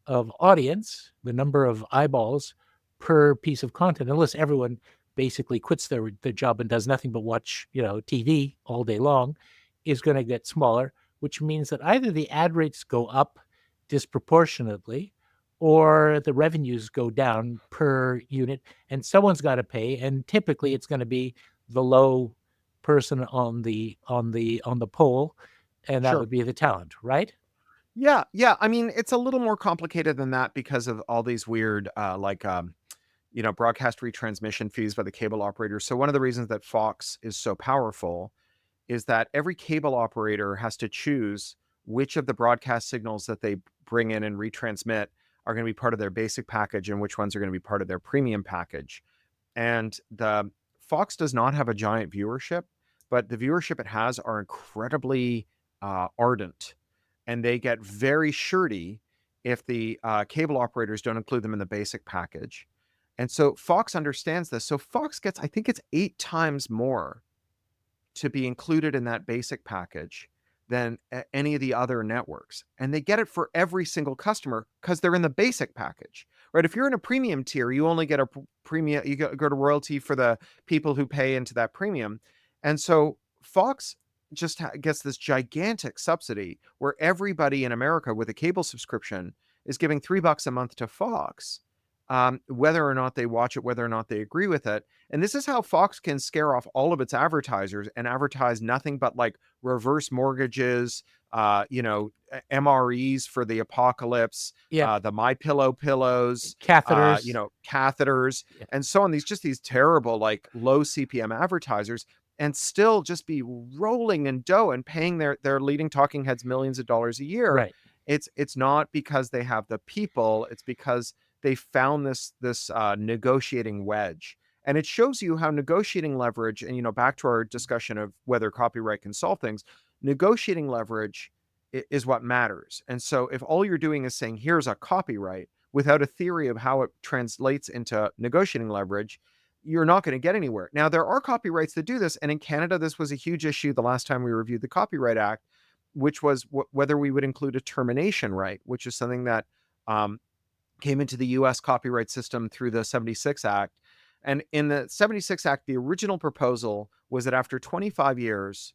of audience, the number of eyeballs per piece of content, unless everyone basically quits their job and does nothing but watch, TV all day long, is going to get smaller, which means that either the ad rates go up disproportionately or the revenues go down per unit, and someone's got to pay. And typically it's going to be the low person on the pole, and that would be the talent, right? Yeah. I mean, it's a little more complicated than that because of all these weird broadcast retransmission fees by the cable operators. So one of the reasons that Fox is so powerful is that every cable operator has to choose which of the broadcast signals that they bring in and retransmit are going to be part of their basic package and which ones are going to be part of their premium package. And the Fox does not have a giant viewership, but the viewership it has are incredibly ardent, and they get very shirty if the cable operators don't include them in the basic package. And so Fox understands this. So Fox gets, I think it's 8 times more to be included in that basic package than any of the other networks. And they get it for every single customer because they're in the basic package, right? If you're in a premium tier, you only get a premium, you go to royalty for the people who pay into that premium. And so Fox just gets this gigantic subsidy where everybody in America with a cable subscription is giving $3 a month to Fox, whether or not they watch it, whether or not they agree with it. And this is how Fox can scare off all of its advertisers and advertise nothing but like reverse mortgages, MREs for the apocalypse, Yeah. the My Pillow pillows, Catheters. catheters, Yeah. and so on. These terrible like low CPM advertisers, and still just be rolling in dough and paying their leading talking heads millions of dollars a year. Right. It's not because they have the people; it's because they found this negotiating wedge. And it shows you how negotiating leverage, and back to our discussion of whether copyright can solve things, negotiating leverage is what matters. And so if all you're doing is saying here's a copyright without a theory of how it translates into negotiating leverage, you're not going to get anywhere. Now, there are copyrights that do this, and in Canada this was a huge issue the last time we reviewed the Copyright Act, which was whether we would include a termination right, which is something that came into the US copyright system through the 76 Act. And in the 76 Act, the original proposal was that after 25 years,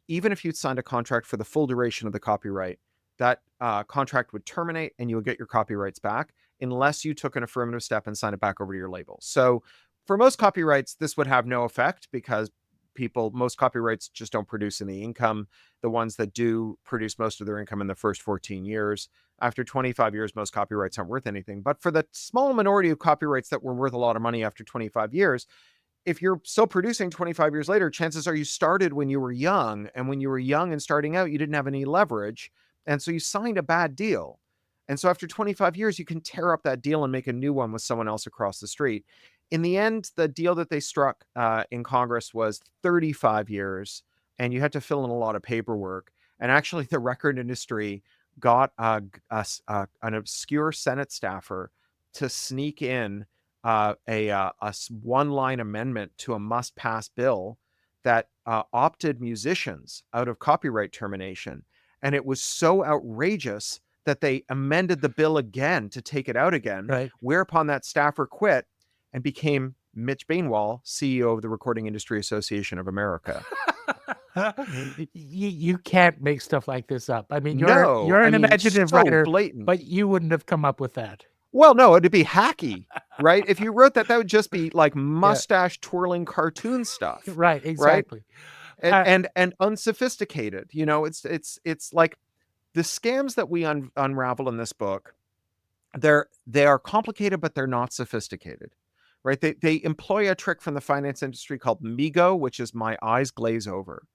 even if you'd signed a contract for the full duration of the copyright, that contract would terminate and you would get your copyrights back unless you took an affirmative step and signed it back over to your label. So for most copyrights, this would have no effect because most copyrights just don't produce any income. The ones that do produce most of their income in the first 14 years. After 25 years, most copyrights aren't worth anything. But for the small minority of copyrights that were worth a lot of money after 25 years, if you're still producing 25 years later, chances are you started when you were young. And when you were young and starting out, you didn't have any leverage. And so you signed a bad deal. And so after 25 years, you can tear up that deal and make a new one with someone else across the street. In the end, the deal that they struck in Congress was 35 years, and you had to fill in a lot of paperwork. And actually, the record industry got an obscure Senate staffer to sneak in a one-line amendment to a must-pass bill that opted musicians out of copyright termination. And it was so outrageous that they amended the bill again to take it out again, Right. whereupon that staffer quit and became Mitch Bainwall, CEO of the Recording Industry Association of America. You can't make stuff like this up. I mean, No, you're I an mean, imaginative so writer, blatant. but you wouldn't have come up with that. Well, no, it'd be hacky, right? If you wrote that, that would just be like Yeah. mustache twirling cartoon stuff, Right. right? Exactly. And and unsophisticated. It's like the scams that we unravel in this book. They are complicated, but they're not sophisticated, right? They employ a trick from the finance industry called MIGO, which is my eyes glaze over.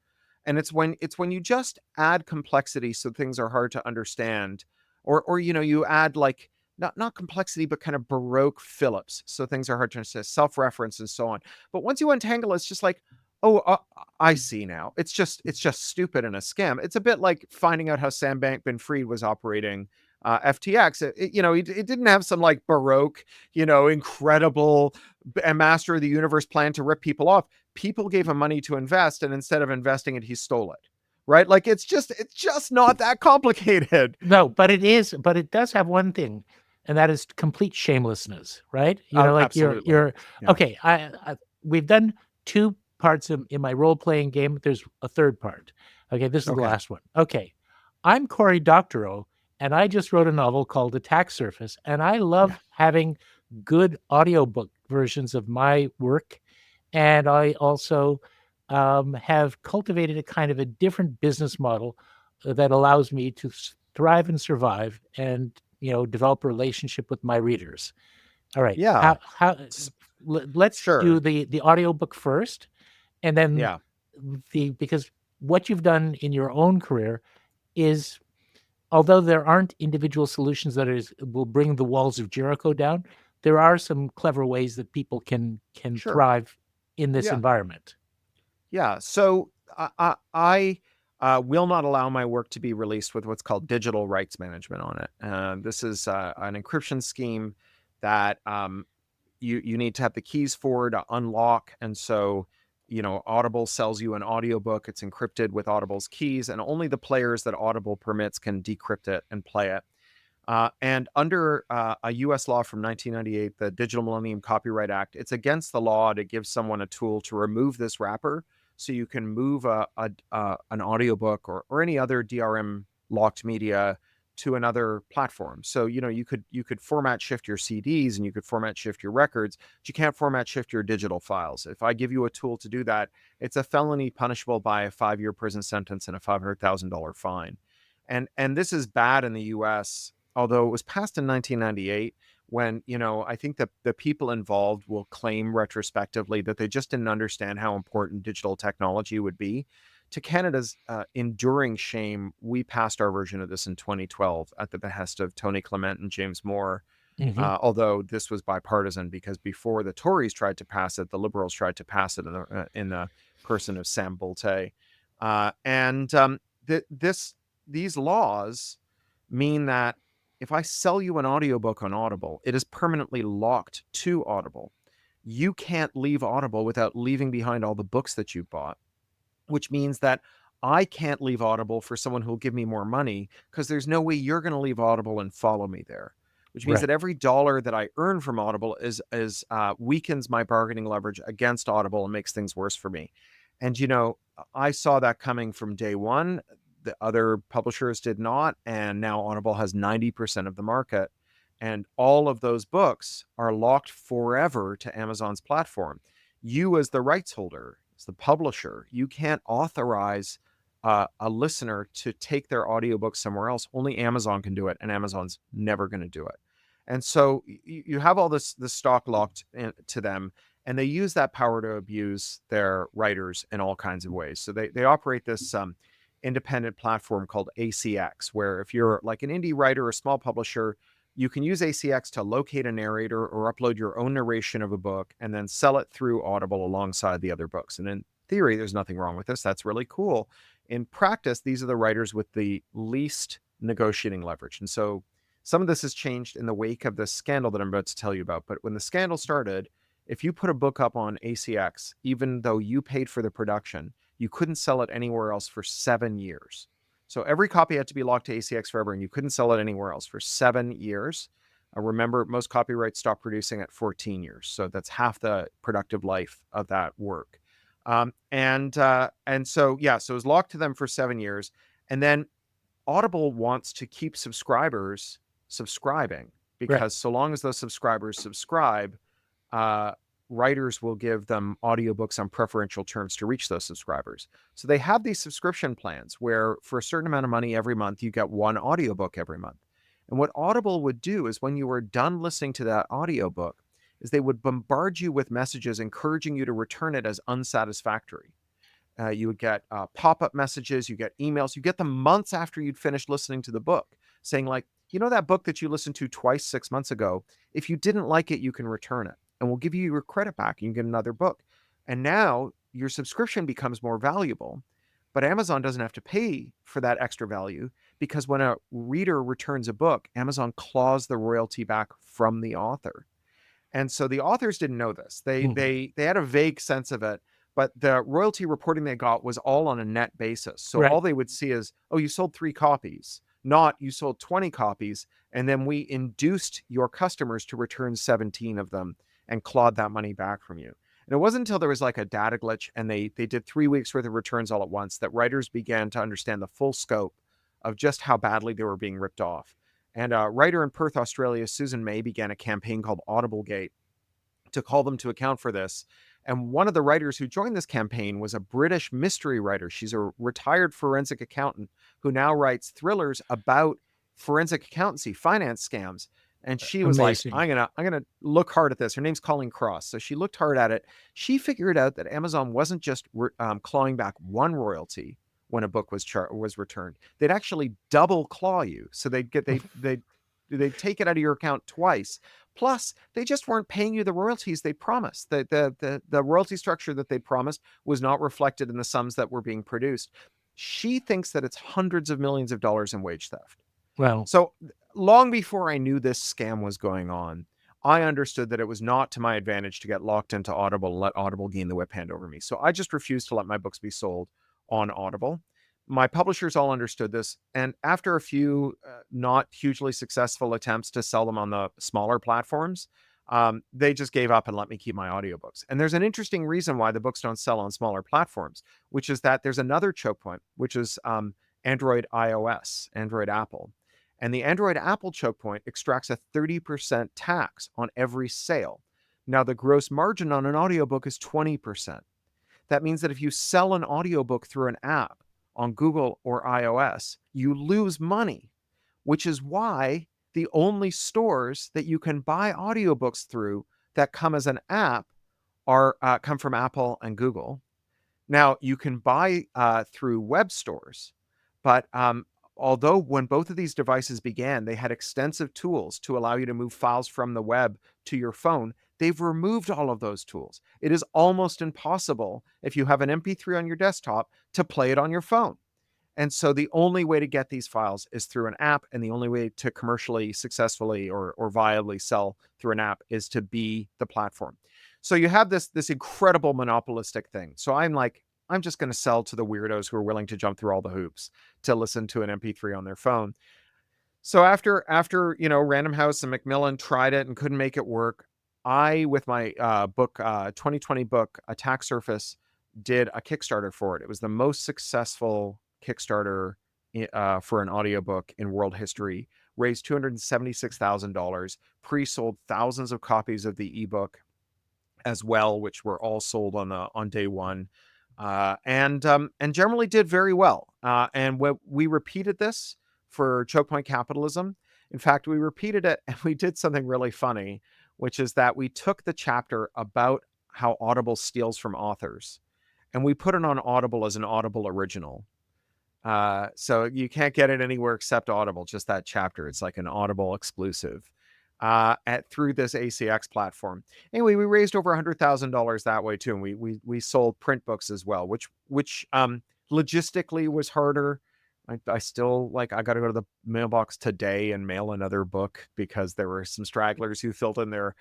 And it's when you just add complexity so things are hard to understand, or you add like not complexity but kind of baroque Phillips so things are hard to understand, self-reference and so on. But once you untangle, it's just like, oh, I see now. It's just stupid and a scam. It's a bit like finding out how Sam Bankman-Fried was operating FTX. It didn't have some like baroque, incredible master of the universe plan to rip people off. People gave him money to invest, and instead of investing it, he stole it. Right? Like it's just not that complicated. No, but it does have one thing, and that is complete shamelessness, right? Like Absolutely. you're Yeah. okay. We've done two parts in my role playing game. There's a third part. Okay, this is the Okay. last one. Okay, I'm Cory Doctorow, and I just wrote a novel called Attack Surface, and I Yeah. love having good audiobook versions of my work, and I also have cultivated a kind of a different business model that allows me to thrive and survive and develop a relationship with my readers. All right, Yeah. let's do Sure. the audiobook first, and then Yeah. because what you've done in your own career is, although there aren't individual solutions that will bring the walls of Jericho down, there are some clever ways that people can Sure. thrive in this Yeah. environment. Yeah. So I will not allow my work to be released with what's called digital rights management on it. This is an encryption scheme that you need to have the keys for to unlock, and so Audible sells you an audiobook. It's encrypted with Audible's keys, and only the players that Audible permits can decrypt it and play it. And under a U.S. law from 1998, the Digital Millennium Copyright Act, it's against the law to give someone a tool to remove this wrapper, so you can move an audiobook or any other DRM locked media to another platform. So you could format shift your CDs and you could format shift your records, but you can't format shift your digital files. If I give you a tool to do that, it's a felony punishable by a 5-year prison sentence and a $500,000 fine. And this is bad in the U.S., although it was passed in 1998, when I think that the people involved will claim retrospectively that they just didn't understand how important digital technology would be. To Canada's enduring shame, we passed our version of this in 2012 at the behest of Tony Clement and James Moore. Mm-hmm. Although this was bipartisan, because before the Tories tried to pass it, the Liberals tried to pass it in the person of Sam Bolte. And these laws mean that if I sell you an audiobook on Audible, it is permanently locked to Audible. You can't leave Audible without leaving behind all the books that you bought, which means that I can't leave Audible for someone who'll give me more money, because there's no way you're going to leave Audible and follow me there. Which means that Right. every dollar that I earn from Audible is weakens my bargaining leverage against Audible and makes things worse for me. And I saw that coming from day one. The other publishers did not, and now Audible has 90% of the market, and all of those books are locked forever to Amazon's platform. You, as the rights holder, as the publisher, you can't authorize a listener to take their audiobook somewhere else. Only Amazon can do it, and Amazon's never going to do it. And so you have all this stock locked to them, and they use that power to abuse their writers in all kinds of ways. So they operate this independent platform called ACX, where if you're like an indie writer or a small publisher, you can use ACX to locate a narrator or upload your own narration of a book and then sell it through Audible alongside the other books. And in theory, there's nothing wrong with this. That's really cool. In practice, these are the writers with the least negotiating leverage. And so some of this has changed in the wake of the scandal that I'm about to tell you about. But when the scandal started, if you put a book up on ACX, even though you paid for the production, you couldn't sell it anywhere else for 7 years. So every copy had to be locked to ACX forever, and you couldn't sell it anywhere else for 7 years. Remember, most copyrights stop producing at 14 years. So that's half the productive life of that work. So it was locked to them for 7 years. And then Audible wants to keep subscribers subscribing, Right. because so long as those subscribers subscribe, uh, writers will give them audiobooks on preferential terms to reach those subscribers. So they have these subscription plans where for a certain amount of money every month, you get one audiobook every month. And what Audible would do is, when you were done listening to that audiobook, is they would bombard you with messages encouraging you to return it as unsatisfactory. You would get pop-up messages, you get emails, you get them months after you'd finished listening to the book, saying like, that book that you listened to twice 6 months ago, if you didn't like it, you can return it and we'll give you your credit back and you can get another book. And now your subscription becomes more valuable, but Amazon doesn't have to pay for that extra value, because when a reader returns a book, Amazon claws the royalty back from the author. And so the authors didn't know this. They Mm-hmm. they they had a vague sense of it, but the royalty reporting they got was all on a net basis. So Right. all they would see is, oh, you sold 3 copies, not you sold 20 copies, and then we induced your customers to return 17 of them and clawed that money back from you. And it wasn't until there was like a data glitch and they did 3 weeks worth of returns all at once that writers began to understand the full scope of just how badly they were being ripped off. And a writer in Perth, Australia, Susan May, began a campaign called AudibleGate to call them to account for this. And one of the writers who joined this campaign was a British mystery writer. She's a retired forensic accountant who now writes thrillers about forensic accountancy, finance scams. And she was like, Amazing. I'm gonna look hard at this. Her name's Colleen Cross. So she looked hard at it. She figured out that Amazon wasn't just clawing back one royalty when a book was returned. They'd actually double claw you. So they'd take it out of your account twice. Plus, they just weren't paying you the royalties they promised. The royalty structure that they promised was not reflected in the sums that were being produced. She thinks that it's hundreds of millions of dollars in wage theft. Well, So long before I knew this scam was going on, I understood that it was not to my advantage to get locked into Audible and let Audible gain the whip hand over me. So I just refused to let my books be sold on Audible. My publishers all understood this. And after a few not hugely successful attempts to sell them on the smaller platforms, they just gave up and let me keep my audiobooks. And there's an interesting reason why the books don't sell on smaller platforms, which is that there's another choke point, which is Android iOS, Android Apple. And the Android Apple choke point extracts a 30% tax on every sale. Now, the gross margin on an audiobook is 20%. That means that if you sell an audiobook through an app on Google or iOS, you lose money, which is why the only stores that you can buy audiobooks through that come as an app are come from Apple and Google. Now, you can buy through web stores, but although when both of these devices began, they had extensive tools to allow you to move files from the web to your phone, they've removed all of those tools. It is almost impossible, if you have an MP3 on your desktop, to play it on your phone. And so the only way to get these files is through an app, and the only way to commercially successfully or viably sell through an app is to be the platform. So you have this incredible monopolistic thing. So I'm like, I'm just going to sell to the weirdos who are willing to jump through all the hoops to listen to an MP3 on their phone. So after Random House and Macmillan tried it and couldn't make it work, I, with my book 2020 book Attack Surface, did a Kickstarter for it. It was the most successful Kickstarter for an audiobook in world history. Raised $276,000, pre-sold thousands of copies of the ebook as well, which were all sold on day one, and generally did very well. And we repeated this for Chokepoint Capitalism. In fact, we repeated it and we did something really funny, which is that we took the chapter about how Audible steals from authors and we put it on Audible as an Audible original. So you can't get it anywhere except Audible, just that chapter. It's like an Audible exclusive through this ACX platform. Anyway, we raised over $100,000 that way too, and we sold print books as well, which logistically was harder. I still I got to go to the mailbox today and mail another book because there were some stragglers who filled in their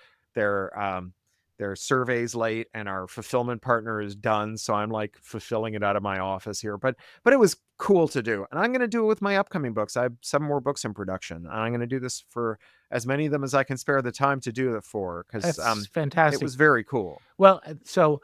surveys late, and our fulfillment partner is done, so I'm fulfilling it out of my office here. But it was cool to do, and I'm going to do it with my upcoming books. I have 7 more books in production, and I'm going to do this for as many of them as I can spare the time to do it for, because fantastic. It was very cool. Well, so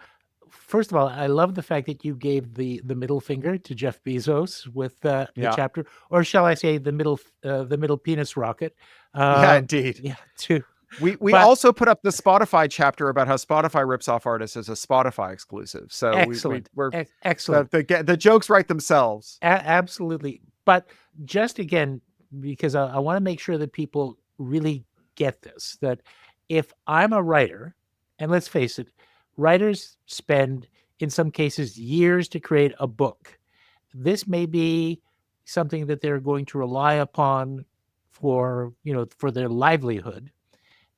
first of all, I love the fact that you gave the middle finger to Jeff Bezos with the chapter, or shall I say the middle penis rocket? Yeah, indeed. Yeah, to We also put up the Spotify chapter about how Spotify rips off artists as a Spotify exclusive. So excellent. we're excellent. The jokes write themselves. Absolutely. But just again, because I want to make sure that people really get this, that if I'm a writer, and let's face it, writers spend, in some cases, years to create a book. This may be something that they're going to rely upon for their livelihood.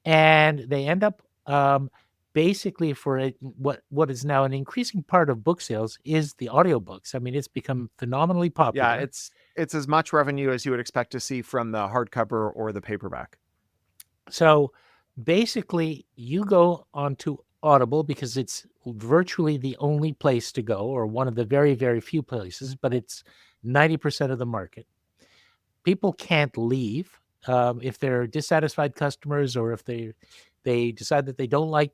And they end up basically for what is now an increasing part of book sales is the audiobooks. I mean, it's become phenomenally popular. Yeah, it's as much revenue as you would expect to see from the hardcover or the paperback. So basically, you go onto Audible because it's virtually the only place to go, or one of the very, very few places, but it's 90% of the market. People can't leave. If they're dissatisfied customers, or if they decide that they don't like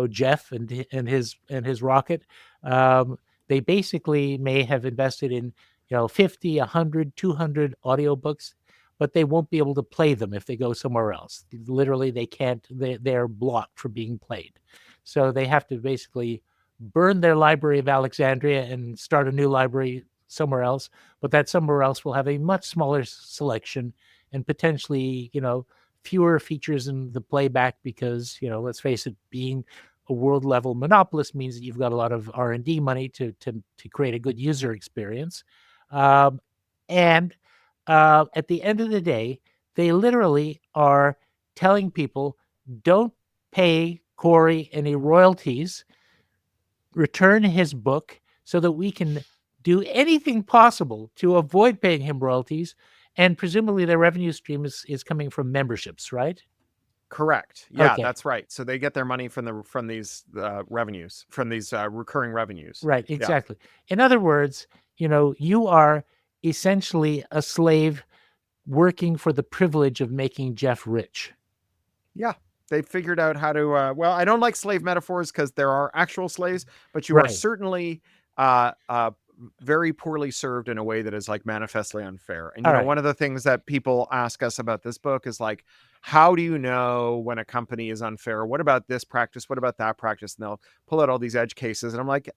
Jeff and his rocket, they basically may have invested in 50, 100, 200 audiobooks, but they won't be able to play them if they go somewhere else. Literally, they can't. They're blocked from being played, so they have to basically burn their library of Alexandria and start a new library somewhere else. But that somewhere else will have a much smaller selection and potentially, fewer features in the playback because, let's face it, being a world level monopolist means that you've got a lot of R&D money to create a good user experience. And at the end of the day, they literally are telling people, don't pay Cory any royalties, return his book so that we can do anything possible to avoid paying him royalties. And presumably their revenue stream is coming from memberships, right? Correct. Yeah, Okay, that's right. So they get their money from these revenues, from these recurring revenues. right, Yeah. exactly. In other words, you are essentially a slave working for the privilege of making Jeff rich. Yeah. They figured out how to well, I don't like slave metaphors because there are actual slaves, but you are Right. certainly uh uh very poorly served in a way that is like manifestly unfair. And All right. one of the things that people ask us about this book is like, how do you know when a company is unfair? What about this practice? What about that practice? And they'll pull out all these edge cases, and I'm like,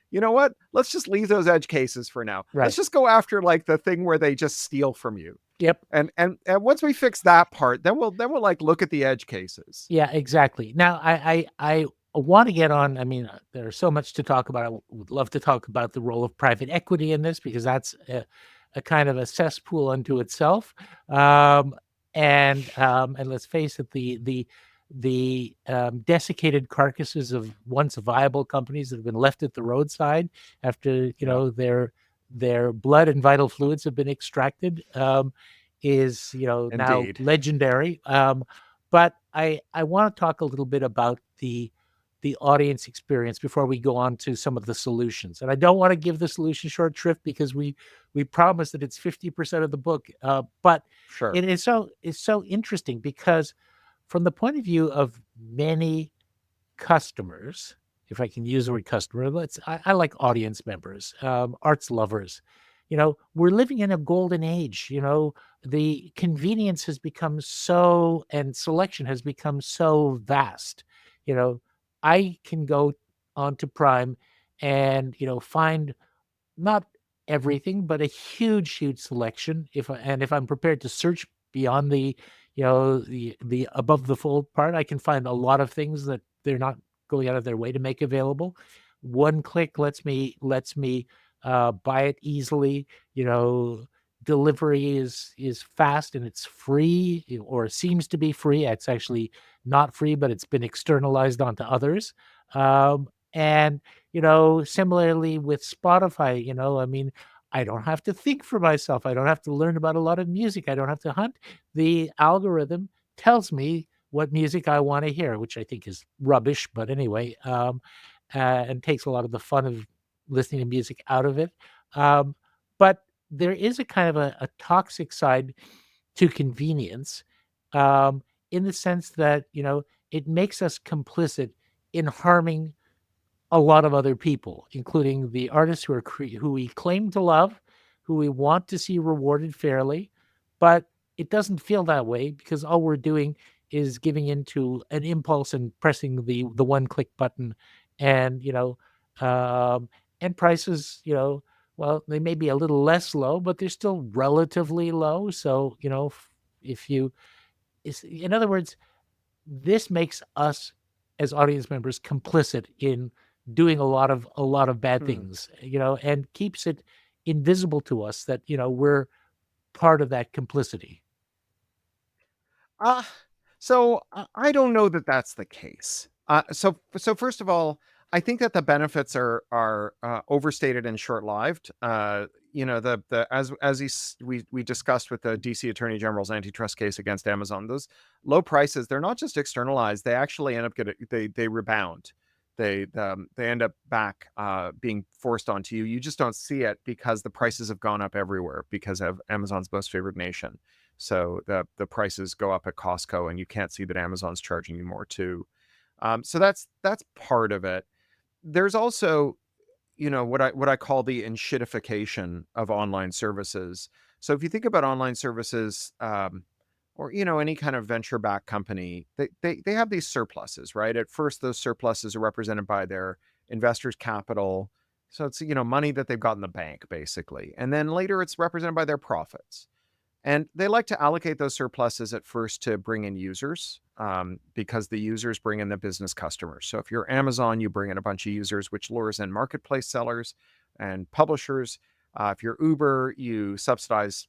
you know what? Let's just leave those edge cases for now. Let's Right. just go after like the thing where they just steal from you. Yep. And once we fix that part, then we'll like look at the edge cases. Yeah, exactly. Now, I want to get on. I mean, there's so much to talk about. I would love to talk about the role of private equity in this because that's a kind of a cesspool unto itself. Um, and let's face it, the desiccated carcasses of once viable companies that have been left at the roadside after Yeah, their blood and vital fluids have been extracted is now indeed. legendary. But I want to talk a little bit about the audience experience before we go on to some of the solutions. And I don't want to give the solution short shrift because we promise that it's 50% of the book. But Sure. it's so interesting because from the point of view of many customers, if I can use the word customer, I like audience members, arts lovers. We're living in a golden age. The convenience has become so, and selection has become so vast. You know, I can go onto Prime and find not everything, but a huge, huge selection. If I'm prepared to search beyond the above the fold part, I can find a lot of things that they're not going out of their way to make available. One click lets me buy it easily. Delivery is fast and it's free, or seems to be free. It's actually not free, but it's been externalized onto others. And similarly with Spotify, I mean, I don't have to think for myself. I don't have to learn about a lot of music. I don't have to hunt. The algorithm tells me what music I want to hear, which I think is rubbish, but anyway, and takes a lot of the fun of listening to music out of it. But there is a kind of a toxic side to convenience, um, in the sense that, it makes us complicit in harming a lot of other people, including the artists who we claim to love, who we want to see rewarded fairly, but it doesn't feel that way because all we're doing is giving into an impulse and pressing the one click button, and um, and prices, well, they may be a little less low, but they're still relatively low. So if you, in other words, this makes us as audience members complicit in doing a lot of bad Hmm. things, and keeps it invisible to us that we're part of that complicity. Uh, so I don't know that that's the case. So first of all, I think that the benefits are overstated and short-lived. The we discussed with the DC Attorney General's antitrust case against Amazon, those low prices, they're not just externalized, they actually end up getting they rebound. They end up back being forced onto you. You just don't see it because the prices have gone up everywhere because of Amazon's most favored nation. So the prices go up at Costco, and you can't see that Amazon's charging you more too. So that's part of it. There's also, what I call the enshittification of online services. So if you think about online services, or any kind of venture-backed company, they have these surpluses, right? At first, those surpluses are represented by their investors' capital. So it's money that they've got in the bank, basically. And then later it's represented by their profits. And they like to allocate those surpluses at first to bring in users, because the users bring in the business customers. So if you're Amazon, you bring in a bunch of users, which lures in marketplace sellers and publishers. If you're Uber, you subsidize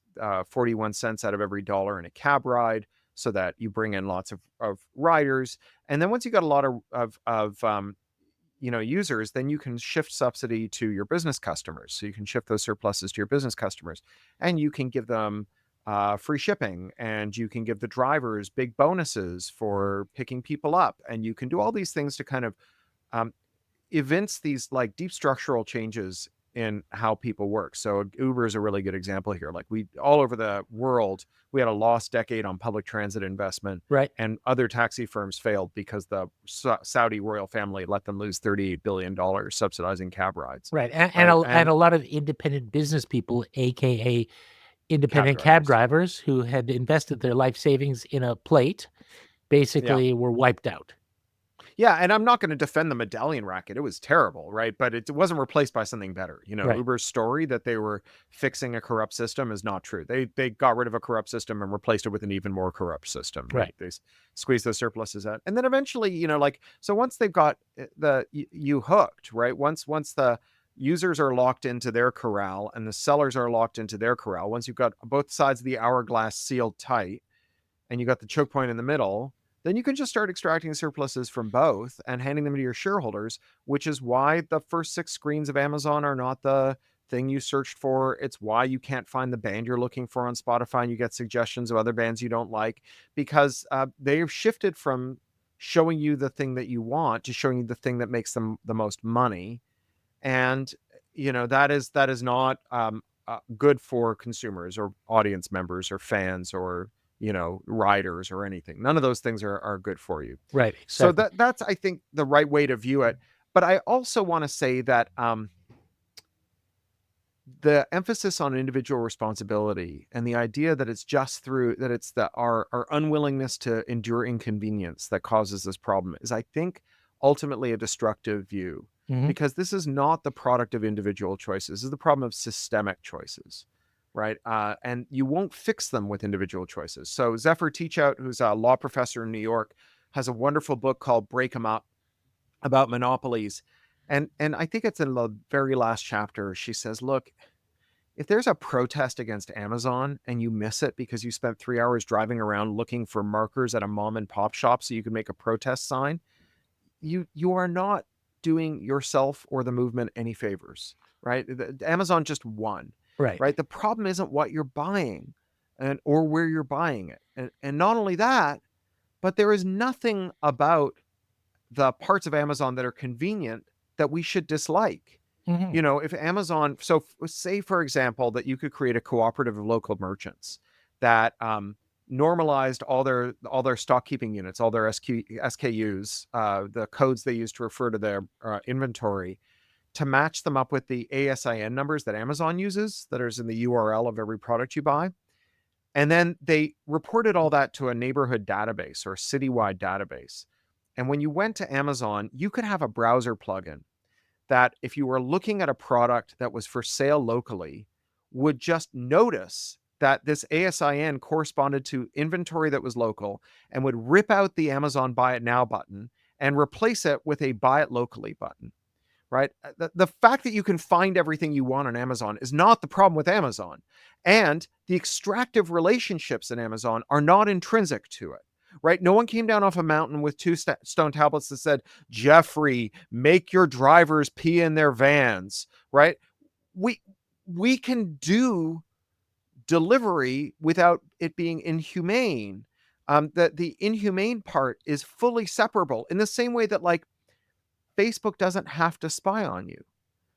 41 cents out of every dollar in a cab ride so that you bring in lots of riders. And then once you got a lot of users, then you can shift subsidy to your business customers. So you can shift those surpluses to your business customers, and you can give them free shipping, and you can give the drivers big bonuses for picking people up, and you can do all these things to kind of um, evince these like deep structural changes in how people work. So Uber is a really good example here. Like we all over the world, we had a lost decade on public transit investment, Right. and other taxi firms failed because the Saudi royal family let them lose $38 billion subsidizing cab rides. Right. Right. And And a lot of independent business people, aka cab independent cab drivers. drivers who had invested their life savings in a plate, Yeah. basically were wiped out. Yeah, and I'm not going to defend the medallion racket. It was terrible, right? But it wasn't replaced by something better. You know, Right. Uber's story that they were fixing a corrupt system is not true. They got rid of a corrupt system and replaced it with an even more corrupt system. Right. They squeezed those surpluses out, and then eventually, you know, like so once they've got you hooked, right? Once the users are locked into their corral and the sellers are locked into their corral, once you've got both sides of the hourglass sealed tight, and you got the choke point in the middle, then you can just start extracting surpluses from both and handing them to your shareholders, which is why the first 6 screens of Amazon are not the thing you searched for. It's why you can't find the band you're looking for on Spotify and you get suggestions of other bands you don't like, because they've shifted from showing you the thing that you want to showing you the thing that makes them the most money. And you know that is not good for consumers or audience members or fans or riders or anything. None of those things are good for you. Right. So Exactly. that's, I think, the right way to view it. But I also want to say that the emphasis on individual responsibility and the idea that it's just through that it's our unwillingness to endure inconvenience that causes this problem is, I think, ultimately a destructive view, Hmm. because this is not the product of individual choices. This is the problem of systemic choices, right? And you won't fix them with individual choices. So Zephyr Teachout, who's a law professor in New York, has a wonderful book called Break 'em Up about monopolies. And I think it's in the very last chapter. She says, look, if there's a protest against Amazon and you miss it because you spent 3 hours driving around looking for markers at a mom and pop shop so you can make a protest sign, you are not doing yourself or the movement any favors, right? Amazon just won, Right. right? The problem isn't what you're buying and or where you're buying it. And not only that, but there is nothing about the parts of Amazon that are convenient that we should dislike. Hmm. If Amazon, so say, for example, that you could create a cooperative of local merchants that normalized all their stock keeping units, all their SKUs, the codes they use to refer to their inventory, to match them up with the ASIN numbers that Amazon uses that is in the URL of every product you buy. And then they reported all that to a neighborhood database or a citywide database. And when you went to Amazon, you could have a browser plugin that, if you were looking at a product that was for sale locally, would just notice that this ASIN corresponded to inventory that was local and would rip out the Amazon Buy It Now button and replace it with a Buy It Locally button, right? The fact that you can find everything you want on Amazon is not the problem with Amazon. And the extractive relationships in Amazon are not intrinsic to it, right? No one came down off a mountain with two stone tablets that said, Jeffrey, make your drivers pee in their vans, right? We, we can do delivery without it being inhumane. That the inhumane part is fully separable in the same way that, like, Facebook doesn't have to spy on you,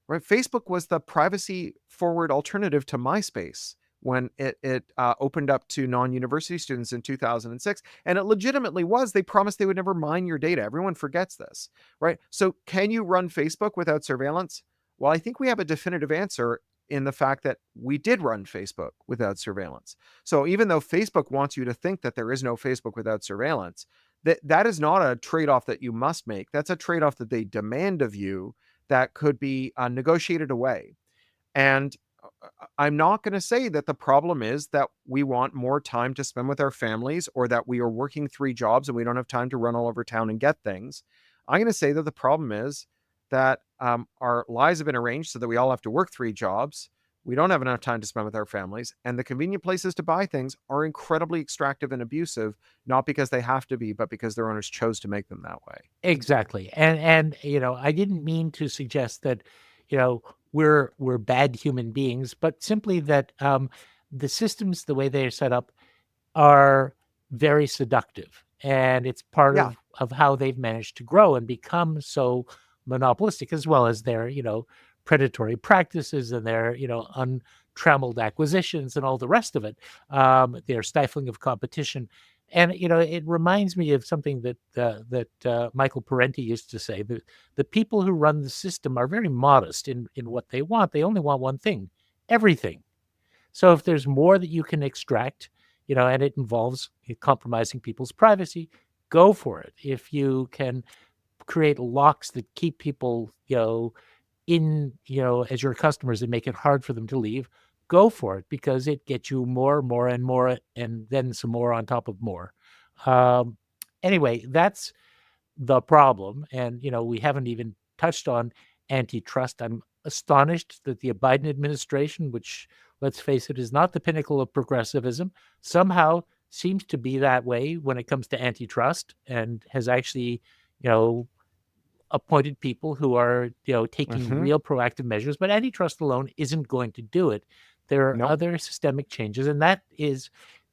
right? Facebook was the privacy forward alternative to MySpace when it opened up to non-university students in 2006. And it legitimately was. They promised they would never mine your data. Everyone forgets this, right? So can you run Facebook without surveillance? Well, I think we have a definitive answer in the fact that we did run Facebook without surveillance. So even though Facebook wants you to think that there is no Facebook without surveillance, that is not a trade-off that you must make. That's a trade-off that they demand of you that could be negotiated away. And I'm not going to say that the problem is that we want more time to spend with our families or that we are working 3 jobs and we don't have time to run all over town and get things. I'm going to say that the problem is that our lives have been arranged so that we all have to work 3 jobs. We don't have enough time to spend with our families, and the convenient places to buy things are incredibly extractive and abusive, not because they have to be, but because their owners chose to make them that way. Exactly. And I didn't mean to suggest that, we're bad human beings, but simply that the systems, the way they are set up, are very seductive. And it's part Yeah. of how they've managed to grow and become so monopolistic, as well as their, predatory practices and their, untrammeled acquisitions and all the rest of it, their stifling of competition. And, it reminds me of something that Michael Parenti used to say, that the people who run the system are very modest in what they want. They only want one thing: everything. So if there's more that you can extract, and it involves compromising people's privacy, go for it. If you can create locks that keep people, as your customers and make it hard for them to leave, go for it, because it gets you more, more, and more, and then some more on top of more. Um, anyway, that's the problem. And, we haven't even touched on antitrust. I'm astonished that the Biden administration, which, let's face it, is not the pinnacle of progressivism, somehow seems to be that way when it comes to antitrust, and has actually, you know, appointed people who are, taking Mm-hmm. real proactive measures. But antitrust alone isn't going to do it. There are Nope. other systemic changes, and that is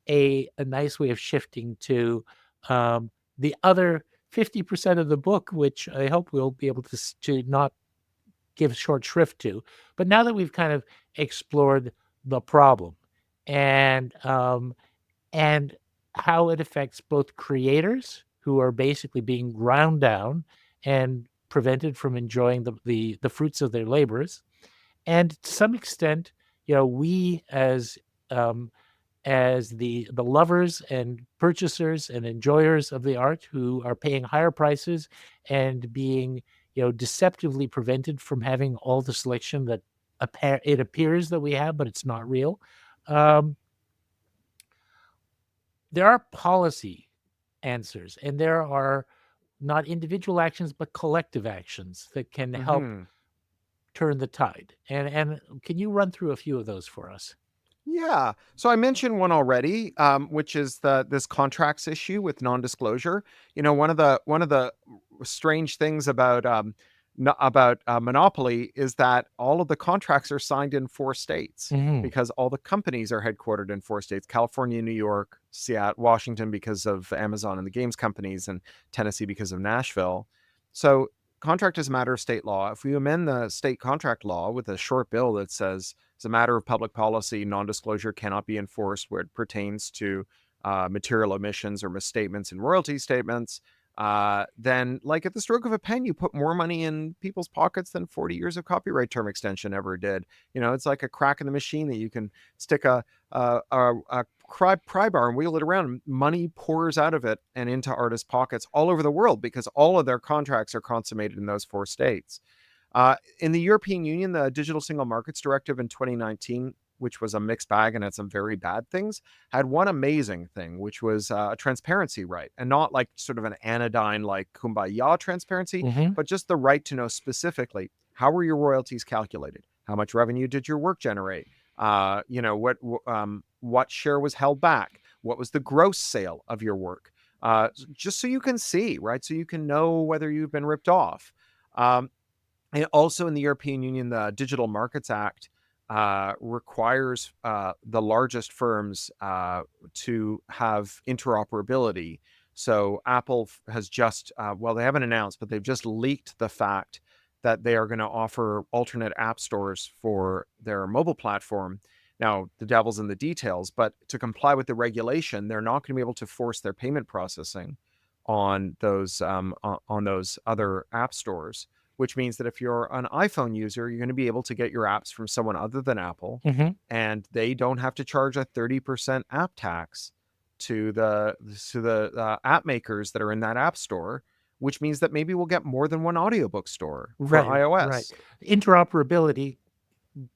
a nice way of shifting to the other 50% of the book, which I hope we'll be able to not give short shrift to. But now that we've kind of explored the problem, and and how it affects both creators, who are basically being ground down and prevented from enjoying the fruits of their labors, and to some extent, we um, as the lovers and purchasers and enjoyers of the art, who are paying higher prices and being, deceptively prevented from having all the selection that it appears that we have, but it's not real. Um, there are policy answers, and there are not individual actions but collective actions that can help Mm-hmm. turn the tide. And can you run through a few of those for us? Yeah. So I mentioned one already, which is this contracts issue with non-disclosure. One of the strange things about monopoly is that all of the contracts are signed in 4 states, Hmm. because all the companies are headquartered in 4 states: California, New York, Seattle, Washington because of Amazon and the games companies, and Tennessee because of Nashville. So contract is a matter of state law. If we amend the state contract law with a short bill that says, as a matter of public policy, non-disclosure cannot be enforced where it pertains to material omissions or misstatements in royalty statements, then, like, at the stroke of a pen, you put more money in people's pockets than 40 years of copyright term extension ever did. It's like a crack in the machine that you can stick a pry bar and wheel it around, and money pours out of it and into artists' pockets all over the world, because all of their contracts are consummated in those 4 states. In the European Union, the Digital Single Markets Directive in 2019, which was a mixed bag and had some very bad things, had one amazing thing, which was a transparency right. And not like sort of an anodyne, like kumbaya transparency, Hmm. but just the right to know specifically, how were your royalties calculated? How much revenue did your work generate? What share was held back? What was the gross sale of your work? Just so you can see, right? So you can know whether you've been ripped off. Um, and also in the European Union, the Digital Markets Act requires the largest firms to have interoperability. So Apple has just, well, they haven't announced, but they've just leaked the fact that they are going to offer alternate app stores for their mobile platform. Now, the devil's in the details, but to comply with the regulation, they're not going to be able to force their payment processing on those other app stores, which means that if you're an iPhone user, you're going to be able to get your apps from someone other than Apple, Hmm. and they don't have to charge a 30% app tax to the app makers that are in that app store, which means that maybe we'll get more than one audiobook store for Right, right. iOS. Interoperability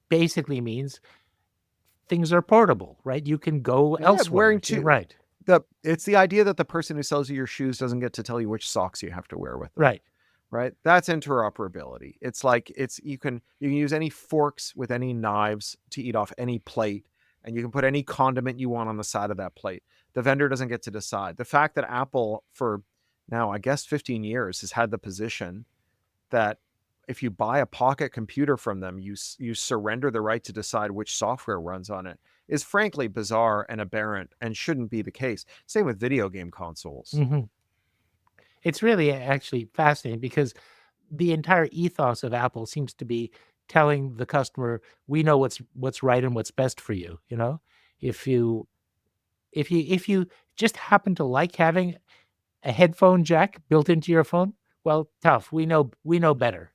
basically means things are portable, right? You can go Yeah, elsewhere. wearing Yeah, two. right, It's the idea that the person who sells you your shoes doesn't get to tell you which socks you have to wear with them. right. Right? That's interoperability. It's like you can use any forks with any knives to eat off any plate, and you can put any condiment you want on the side of that plate. The vendor doesn't get to decide. The fact that Apple, for now, I guess 15 years, has had the position that if you buy a pocket computer from them, you surrender the right to decide which software runs on it, is frankly bizarre and aberrant and shouldn't be the case. Same with video game consoles. Mm-hmm. It's really actually fascinating because the entire ethos of Apple seems to be telling the customer, we know what's right and what's best for you. You know, if you if you just happen to like having a headphone jack built into your phone, well, tough. We know better.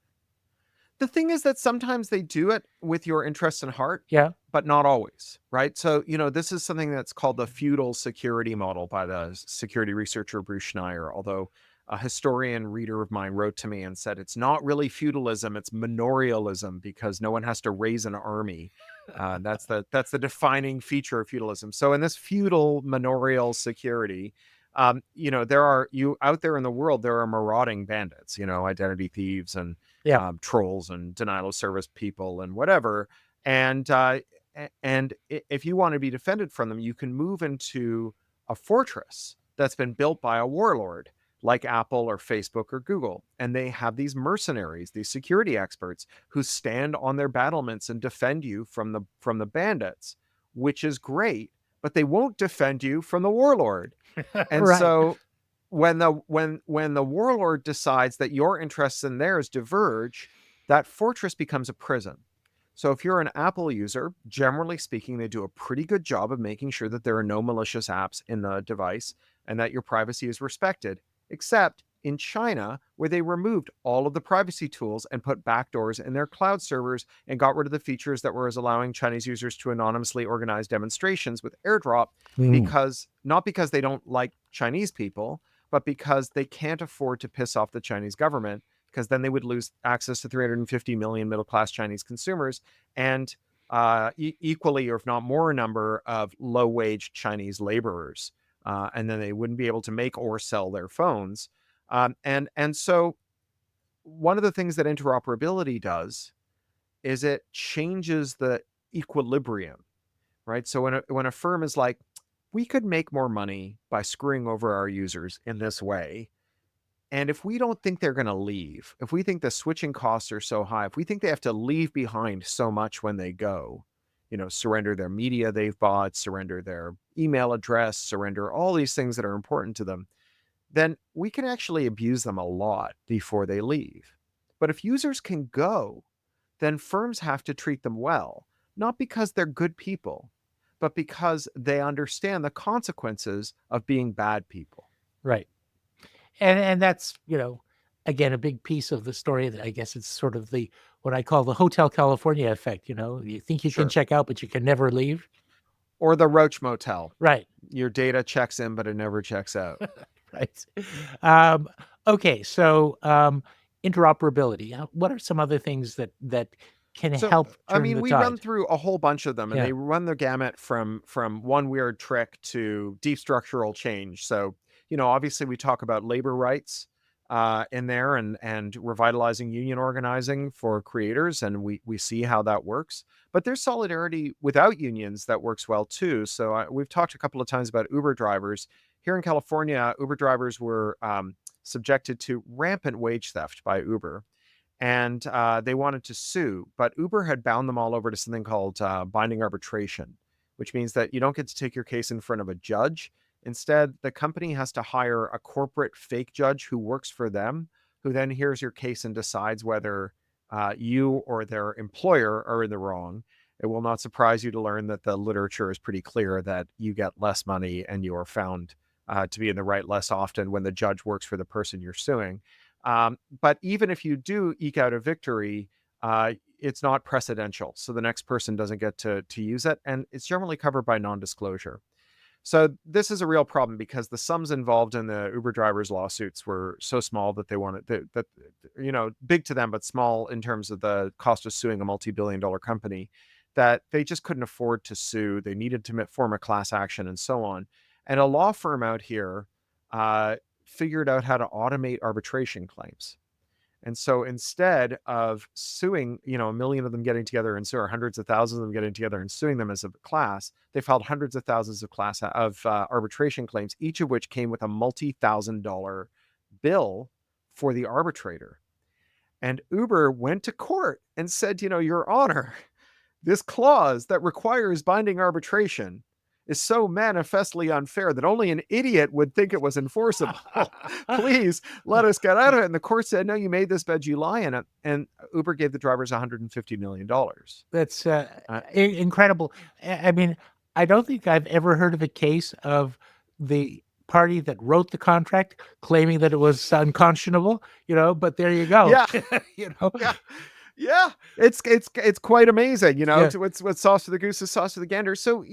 The thing is that sometimes they do it with your interest in heart, Yeah. but not always, right? So, this is something that's called the feudal security model by the security researcher Bruce Schneier, although a historian reader of mine wrote to me and said it's not really feudalism, it's manorialism because no one has to raise an army. That's the defining feature of feudalism. So in this feudal manorial security, there are you out there in the world, there are marauding bandits, identity thieves and Yeah. trolls and denial of service people and whatever. And if you want to be defended from them, you can move into a fortress that's been built by a warlord like Apple or Facebook or Google. And they have these mercenaries, these security experts who stand on their battlements and defend you from the bandits, which is great, but they won't defend you from the warlord. And Right. so when the warlord decides that your interests and theirs diverge, that fortress becomes a prison. So if you're an Apple user, generally speaking, they do a pretty good job of making sure that there are no malicious apps in the device and that your privacy is respected, except in China, where they removed all of the privacy tools and put backdoors in their cloud servers and got rid of the features that were allowing Chinese users to anonymously organize demonstrations with AirDrop, Mm. because not because they don't like Chinese people, but because they can't afford to piss off the Chinese government, because then they would lose access to 350 million middle class Chinese consumers and equally, or if not more, number of low wage Chinese laborers. And then they wouldn't be able to make or sell their phones. And so one of the things that interoperability does is it changes the equilibrium, right? So when a firm is like, we could make more money by screwing over our users in this way, and if we don't think they're going to leave, if we think the switching costs are so high, if we think they have to leave behind so much when they go, surrender their media they've bought, surrender their email address, surrender all these things that are important to them, then we can actually abuse them a lot before they leave. But if users can go, then firms have to treat them well, not because they're good people, but because they understand the consequences of being bad people. Right. And that's, again, a big piece of the story that I guess it's sort of the what I call the Hotel California effect. You think you can Sure. check out, but you can never leave. Or the Roach Motel. Right. Your data checks in, but it never checks out. Right. Um, okay. So interoperability. What are some other things that can So, help I turn mean, the we run tide? through a whole bunch of them, and Yeah. they run the gamut from one weird trick to deep structural change. So, obviously, we talk about labor rights in there, and revitalizing union organizing for creators, and we see how that works. But there's solidarity without unions that works well too. So, we've talked a couple of times about Uber drivers here in California. Uber drivers were subjected to rampant wage theft by Uber, and they wanted to sue, but Uber had bound them all over to something called binding arbitration, which means that you don't get to take your case in front of a judge. Instead, the company has to hire a corporate fake judge who works for them, who then hears your case and decides whether you or their employer are in the wrong. It will not surprise you to learn that the literature is pretty clear that you get less money and you are found to be in the right less often when the judge works for the person you're suing. But even if you do eke out a victory, it's not precedential. So the next person doesn't get to use it. And it's generally covered by non-disclosure. So this is a real problem because the sums involved in the Uber drivers lawsuits were so small that they wanted that big to them, but small in terms of the cost of suing a multi-billion-dollar company, that they just couldn't afford to sue. They needed to form a class action and so on. And a law firm out here uh, figured out how to automate arbitration claims. And so instead of suing, a million of them getting together and sue, or hundreds of thousands of them getting together and suing them as a class, they filed hundreds of thousands of arbitration claims, each of which came with a multi-$1,000 bill for the arbitrator. And Uber went to court and said, Your Honor, this clause that requires binding arbitration is so manifestly unfair that only an idiot would think it was enforceable. Please let us get out of it. And the court said, no, you made this bed, you lie in it. And Uber gave the drivers $150 million. That's incredible. I mean, I don't think I've ever heard of a case of the party that wrote the contract claiming that it was unconscionable, but there you go. Yeah. Yeah. Yeah. It's quite amazing, Yeah. what's sauce for the goose is sauce for the gander. So,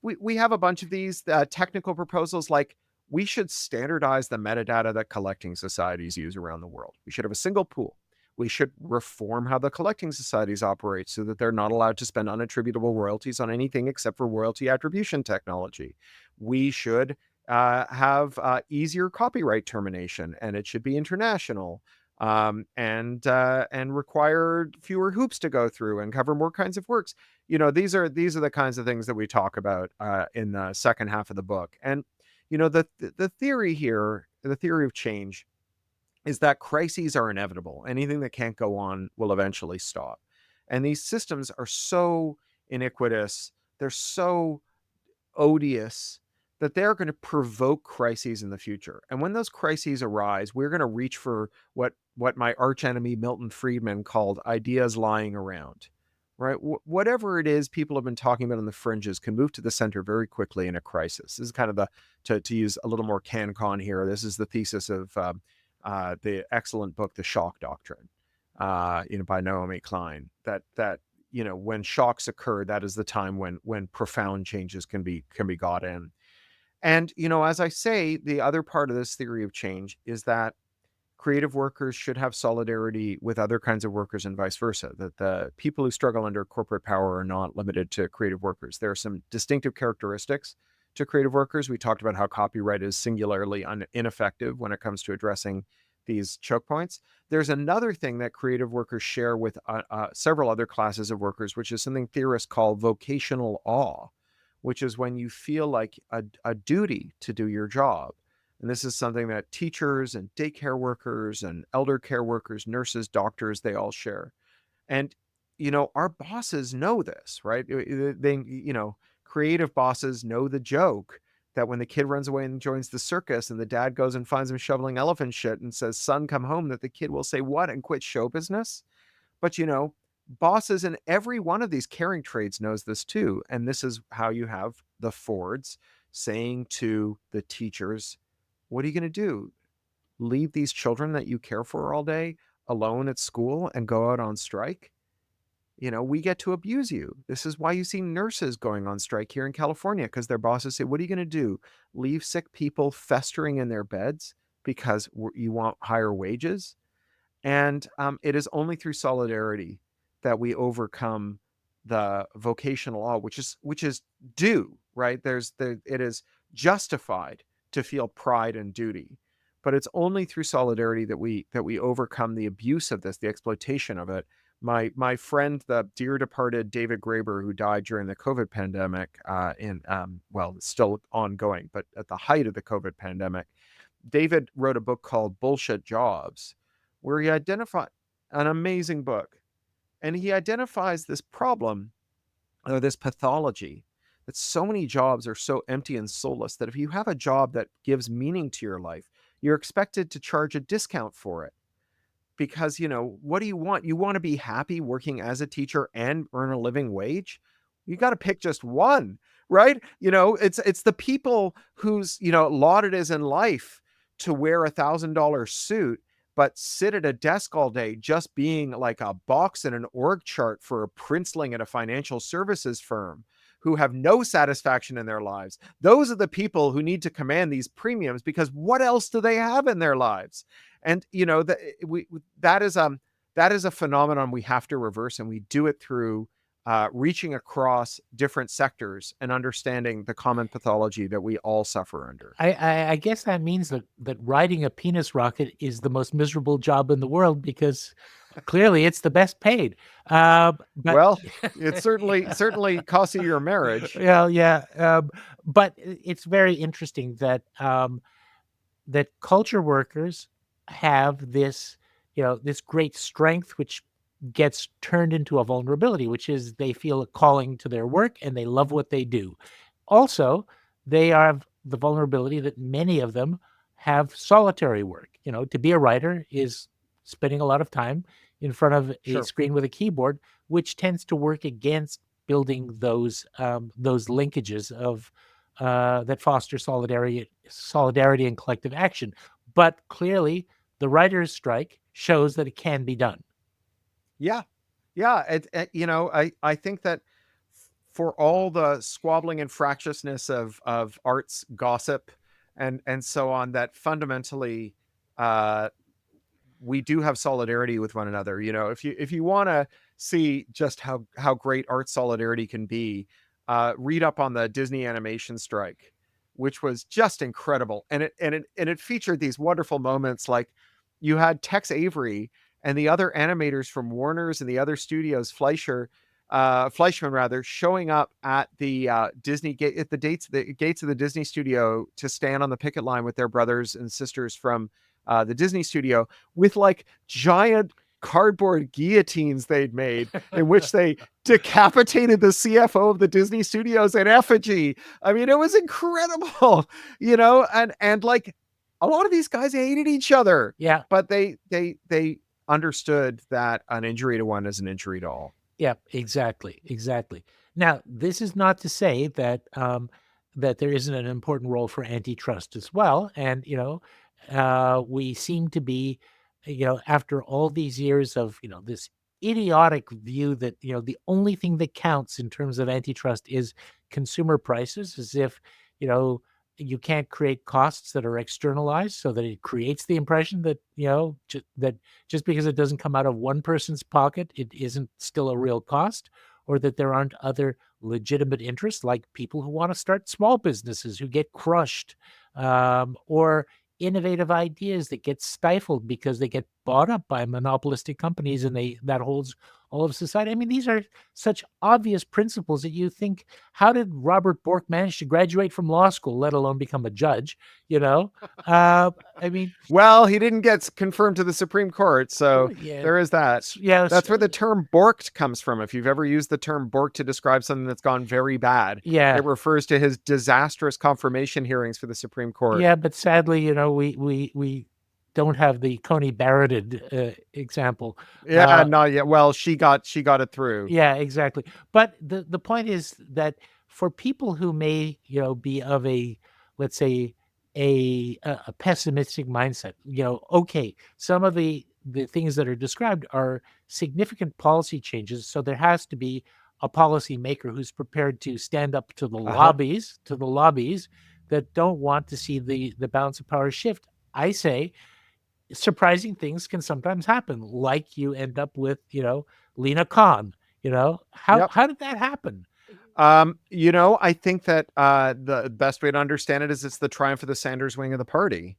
we have a bunch of these technical proposals, like we should standardize the metadata that collecting societies use around the world. We should have a single pool. We should reform how the collecting societies operate so that they're not allowed to spend unattributable royalties on anything except for royalty attribution technology. We should have easier copyright termination, and it should be international, and require fewer hoops to go through and cover more kinds of works. These are the kinds of things that we talk about in the second half of the book. And the theory here, the theory of change, is that crises are inevitable. Anything that can't go on will eventually stop. And these systems are so iniquitous, they're so odious, that they're going to provoke crises in the future. And when those crises arise, we're going to reach for what my archenemy Milton Friedman called ideas lying around. Right? Whatever it is people have been talking about on the fringes can move to the center very quickly in a crisis. This is kind of to use a little more CanCon here, this is the thesis of the excellent book, The Shock Doctrine, by Naomi Klein, that when shocks occur, that is the time when profound changes can be got in. And, as I say, the other part of this theory of change is that creative workers should have solidarity with other kinds of workers and vice versa, that the people who struggle under corporate power are not limited to creative workers. There are some distinctive characteristics to creative workers. We talked about how copyright is singularly ineffective when it comes to addressing these choke points. There's another thing that creative workers share with several other classes of workers, which is something theorists call vocational awe, which is when you feel like a duty to do your job. And this is something that teachers and daycare workers and elder care workers, nurses, doctors, they all share. And, our bosses know this, right? They, creative bosses know the joke that when the kid runs away and joins the circus and the dad goes and finds him shoveling elephant shit and says, son, come home, that the kid will say, what, and quit show business. But, bosses in every one of these caring trades knows this too. And this is how you have the Fords saying to the teachers, what are you going to do? Leave these children that you care for all day alone at school and go out on strike? We get to abuse you. This is why you see nurses going on strike here in California, because their bosses say, what are you going to do? Leave sick people festering in their beds because you want higher wages? And it is only through solidarity that we overcome the vocational law, which is due, right? It is justified to feel pride and duty, but it's only through solidarity that we overcome the abuse of this, the exploitation of it. My friend, the dear departed David Graeber, who died during the COVID pandemic, it's still ongoing, but at the height of the COVID pandemic, David wrote a book called Bullshit Jobs, where he identified an amazing book. And he identifies this problem, or this pathology, that so many jobs are so empty and soulless that if you have a job that gives meaning to your life, you're expected to charge a discount for it. Because, what do you want? You want to be happy working as a teacher and earn a living wage? You got to pick just one, right? It's the people whose, lot it is in life to wear $1,000 suit, but sit at a desk all day just being like a box in an org chart for a princeling at a financial services firm, who have no satisfaction in their lives. Those are the people who need to command these premiums, because what else do they have in their lives? And that is a phenomenon we have to reverse, and we do it through reaching across different sectors and understanding the common pathology that we all suffer under. I guess that means that riding a penis rocket is the most miserable job in the world, because clearly it's the best paid. But well, it certainly costs you your marriage. Well, yeah. But it's very interesting that that culture workers have this this great strength, which gets turned into a vulnerability, which is they feel a calling to their work and they love what they do. Also, they have the vulnerability that many of them have solitary work. To be a writer is spending a lot of time in front of a Sure. screen with a keyboard, which tends to work against building those linkages of that foster solidarity and collective action. But clearly, the writers' strike shows that it can be done. Yeah. Yeah. I think that for all the squabbling and fractiousness of arts gossip and so on, that fundamentally, uh, we do have solidarity with one another. If you want to see just how great art solidarity can be, read up on the Disney animation strike, which was just incredible, and it featured these wonderful moments. Like, you had Tex Avery and the other animators from Warner's and the other studios, Fleischman rather, showing up at the Disney gate, at the gates of the Disney studio, to stand on the picket line with their brothers and sisters from the Disney studio, with like giant cardboard guillotines they'd made, in which they decapitated the CFO of the Disney studios in effigy. I mean, it was incredible, and like, a lot of these guys hated each other, Yeah, but they understood that an injury to one is an injury to all. yeah, exactly, exactly. Now, this is not to say that that there isn't an important role for antitrust as well, and we seem to be, after all these years of this idiotic view that the only thing that counts in terms of antitrust is consumer prices, as if you know you can't create costs that are externalized, so that it creates the impression that that just because it doesn't come out of one person's pocket, it isn't still a real cost, or that there aren't other legitimate interests, like people who want to start small businesses who get crushed, or innovative ideas that get stifled because they get bought up by monopolistic companies, and that holds all of society. I mean, these are such obvious principles that you think, how did Robert Bork manage to graduate from law school, let alone become a judge? You know, I mean, Well, he didn't get confirmed to the Supreme Court, so yeah, there is that. yeah, That's where the term borked comes from. If you've ever used the term borked to describe something that's gone very bad, yeah, it refers to his disastrous confirmation hearings for the Supreme Court. yeah. But sadly, we don't have the Coney Barretted example. Yeah, Uh, not yet. Well, she got it through. Yeah, exactly. But the point is that for people who may, be of a, let's say, a pessimistic mindset, okay, some of the things that are described are significant policy changes, so there has to be a policy maker who's prepared to stand up to the Uh-huh. lobbies that don't want to see the balance of power shift. I say surprising things can sometimes happen, like you end up with, Lena Khan. How Yep. how did that happen? I think that the best way to understand it is it's the triumph of the Sanders wing of the party.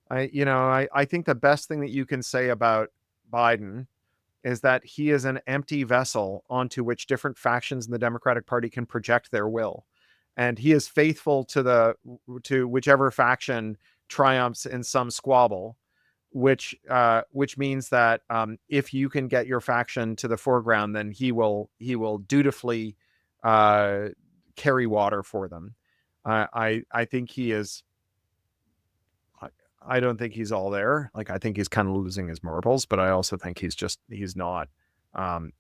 I think the best thing that you can say about Biden is that he is an empty vessel onto which different factions in the Democratic Party can project their will. And he is faithful to whichever faction triumphs in some squabble, which means that, if you can get your faction to the foreground, then he will dutifully uh, carry water for them. I think he is. I don't think he's all there. Like, I think he's kind of losing his marbles, but I also think he's not.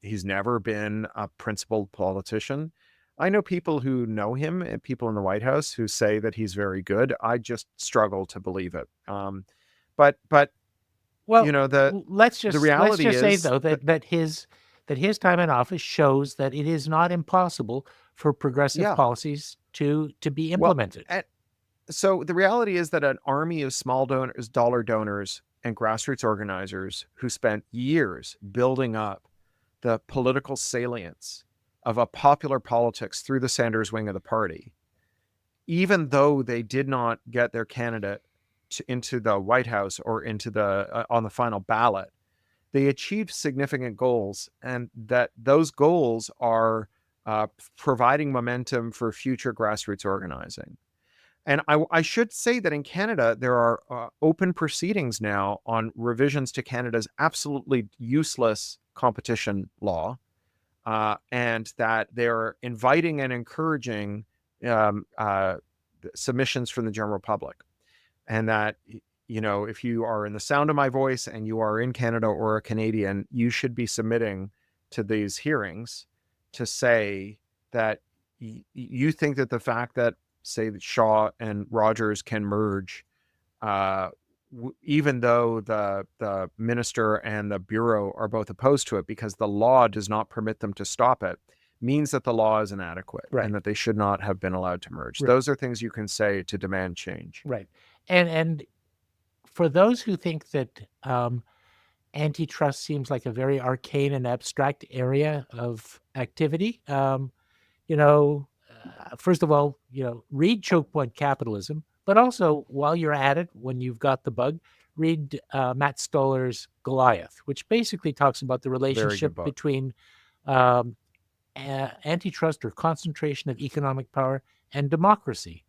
He's never been a principled politician. I know people who know him and people in the White House who say that he's very good. I just struggle to believe it. But Well, the let's just reality say is though that, that his time in office shows that it is not impossible for progressive yeah, policies to be well, implemented. and so the reality is that an army of small donors, dollar donors, and grassroots organizers who spent years building up the political salience of a popular politics through the Sanders wing of the party, even though they did not get their candidate into the White House or into the on the final ballot, they achieved significant goals, and that those goals are providing momentum for future grassroots organizing. And I should say that in Canada, there are open proceedings now on revisions to Canada's absolutely useless competition law, and that they're inviting and encouraging um, uh, submissions from the general public. And that, if you are in the sound of my voice and you are in Canada or a Canadian, you should be submitting to these hearings to say that you think that the fact that, say, that Shaw and Rogers can merge, uh, even though the minister and the bureau are both opposed to it because the law does not permit them to stop it, means that the law is inadequate and that they should not have been allowed to merge. Those are things you can say to demand change. Right. And for those who think that antitrust seems like a very arcane and abstract area of activity, first of all, read Chokepoint Capitalism, but also while you're at it, when you've got the bug, read Matt Stoller's Goliath, which basically talks about the Very good relationship book. between um, antitrust or concentration of economic power and democracy.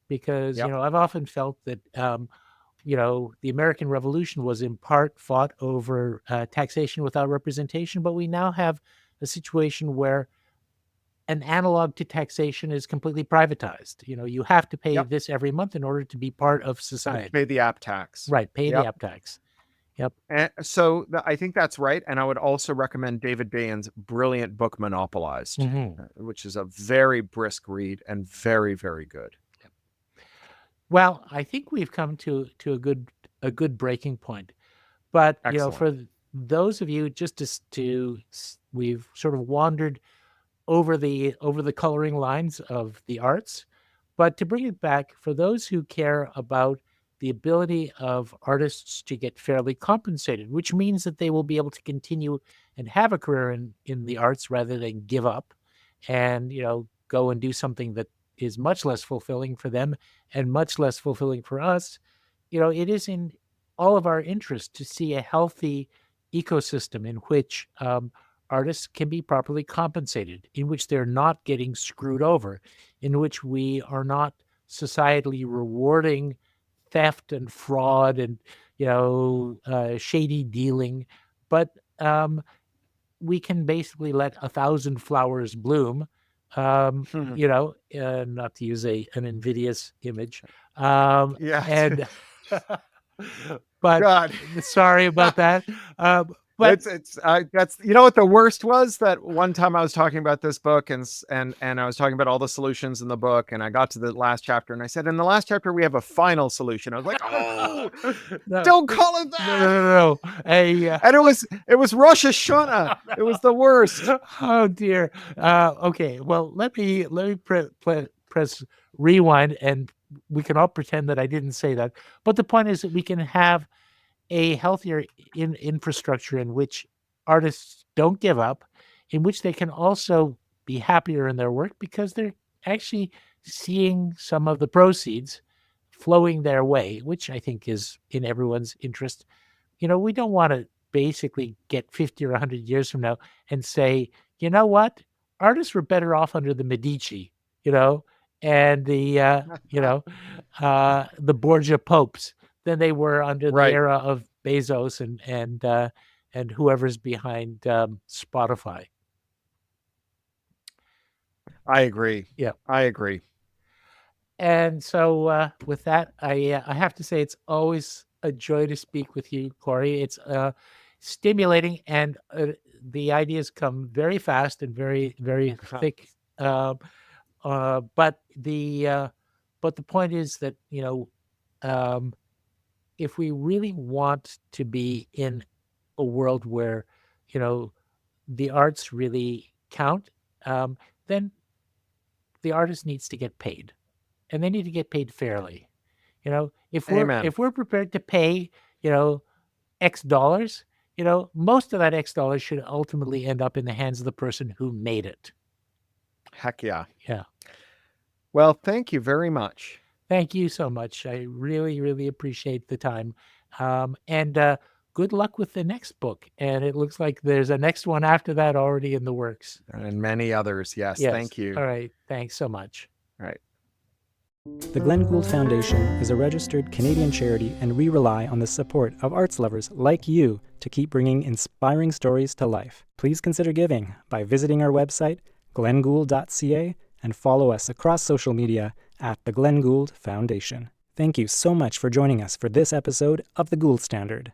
Because, Yep. I've often felt that, the American Revolution was in part fought over taxation without representation, but we now have a situation where an analog to taxation is completely privatized. You have to pay Yep. this every month in order to be part of society. Pay the app tax. Right, pay the Yep. app tax. Yep. And so I think that's right. And I would also recommend David Bain's brilliant book, Monopolized, which is a very brisk read and very, very good. Well, I think we've come to a good breaking point. But Excellent. for those of you, we've sort of wandered over the coloring lines of the arts. But to bring it back, for those who care about the ability of artists to get fairly compensated, which means that they will be able to continue and have a career in the arts rather than give up and, go and do something that is much less fulfilling for them and much less fulfilling for us, it is in all of our interest to see a healthy ecosystem in which artists can be properly compensated, in which they're not getting screwed over, in which we are not societally rewarding theft and fraud and shady dealing, but we can basically let 1,000 flowers bloom. Not to use an invidious image. Yeah. And but God. sorry about that. But it's that's what the worst was, that one time I was talking about this book and I was talking about all the solutions in the book, and I got to the last chapter and I said, in the last chapter we have a final solution. I was like, oh, no, don't call it that. No. And it was Rosh Hashanah. It was the worst. Oh dear. Okay. Well, let me press rewind, and we can all pretend that I didn't say that. But the point is that we can have a healthier infrastructure in which artists don't give up, in which they can also be happier in their work because they're actually seeing some of the proceeds flowing their way, which I think is in everyone's interest. We don't want to basically get 50 or 100 years from now and say, you know what, artists were better off under the Medici, and the Borgia popes than they were under the era of Bezos and whoever's behind Spotify. I agree. Yeah, I agree. And so with that, I have to say it's always a joy to speak with you, Cory. It's stimulating, and the ideas come very fast and very, very thick. But the point is that if we really want to be in a world where the arts really count, then the artist needs to get paid, and they need to get paid fairly. If we're prepared to pay, X dollars, most of that X dollars should ultimately end up in the hands of the person who made it. Heck yeah. Yeah. Well, thank you very much. Thank you so much. I really, really appreciate the time. And good luck with the next book. And it looks like there's a next one after that already in the works. And many others. Yes. Thank you. All right. Thanks so much. All right. The Glenn Gould Foundation is a registered Canadian charity, and we rely on the support of arts lovers like you to keep bringing inspiring stories to life. Please consider giving by visiting our website, glenngould.ca, and follow us across social media at the Glenn Gould Foundation. Thank you so much for joining us for this episode of The Gould Standard.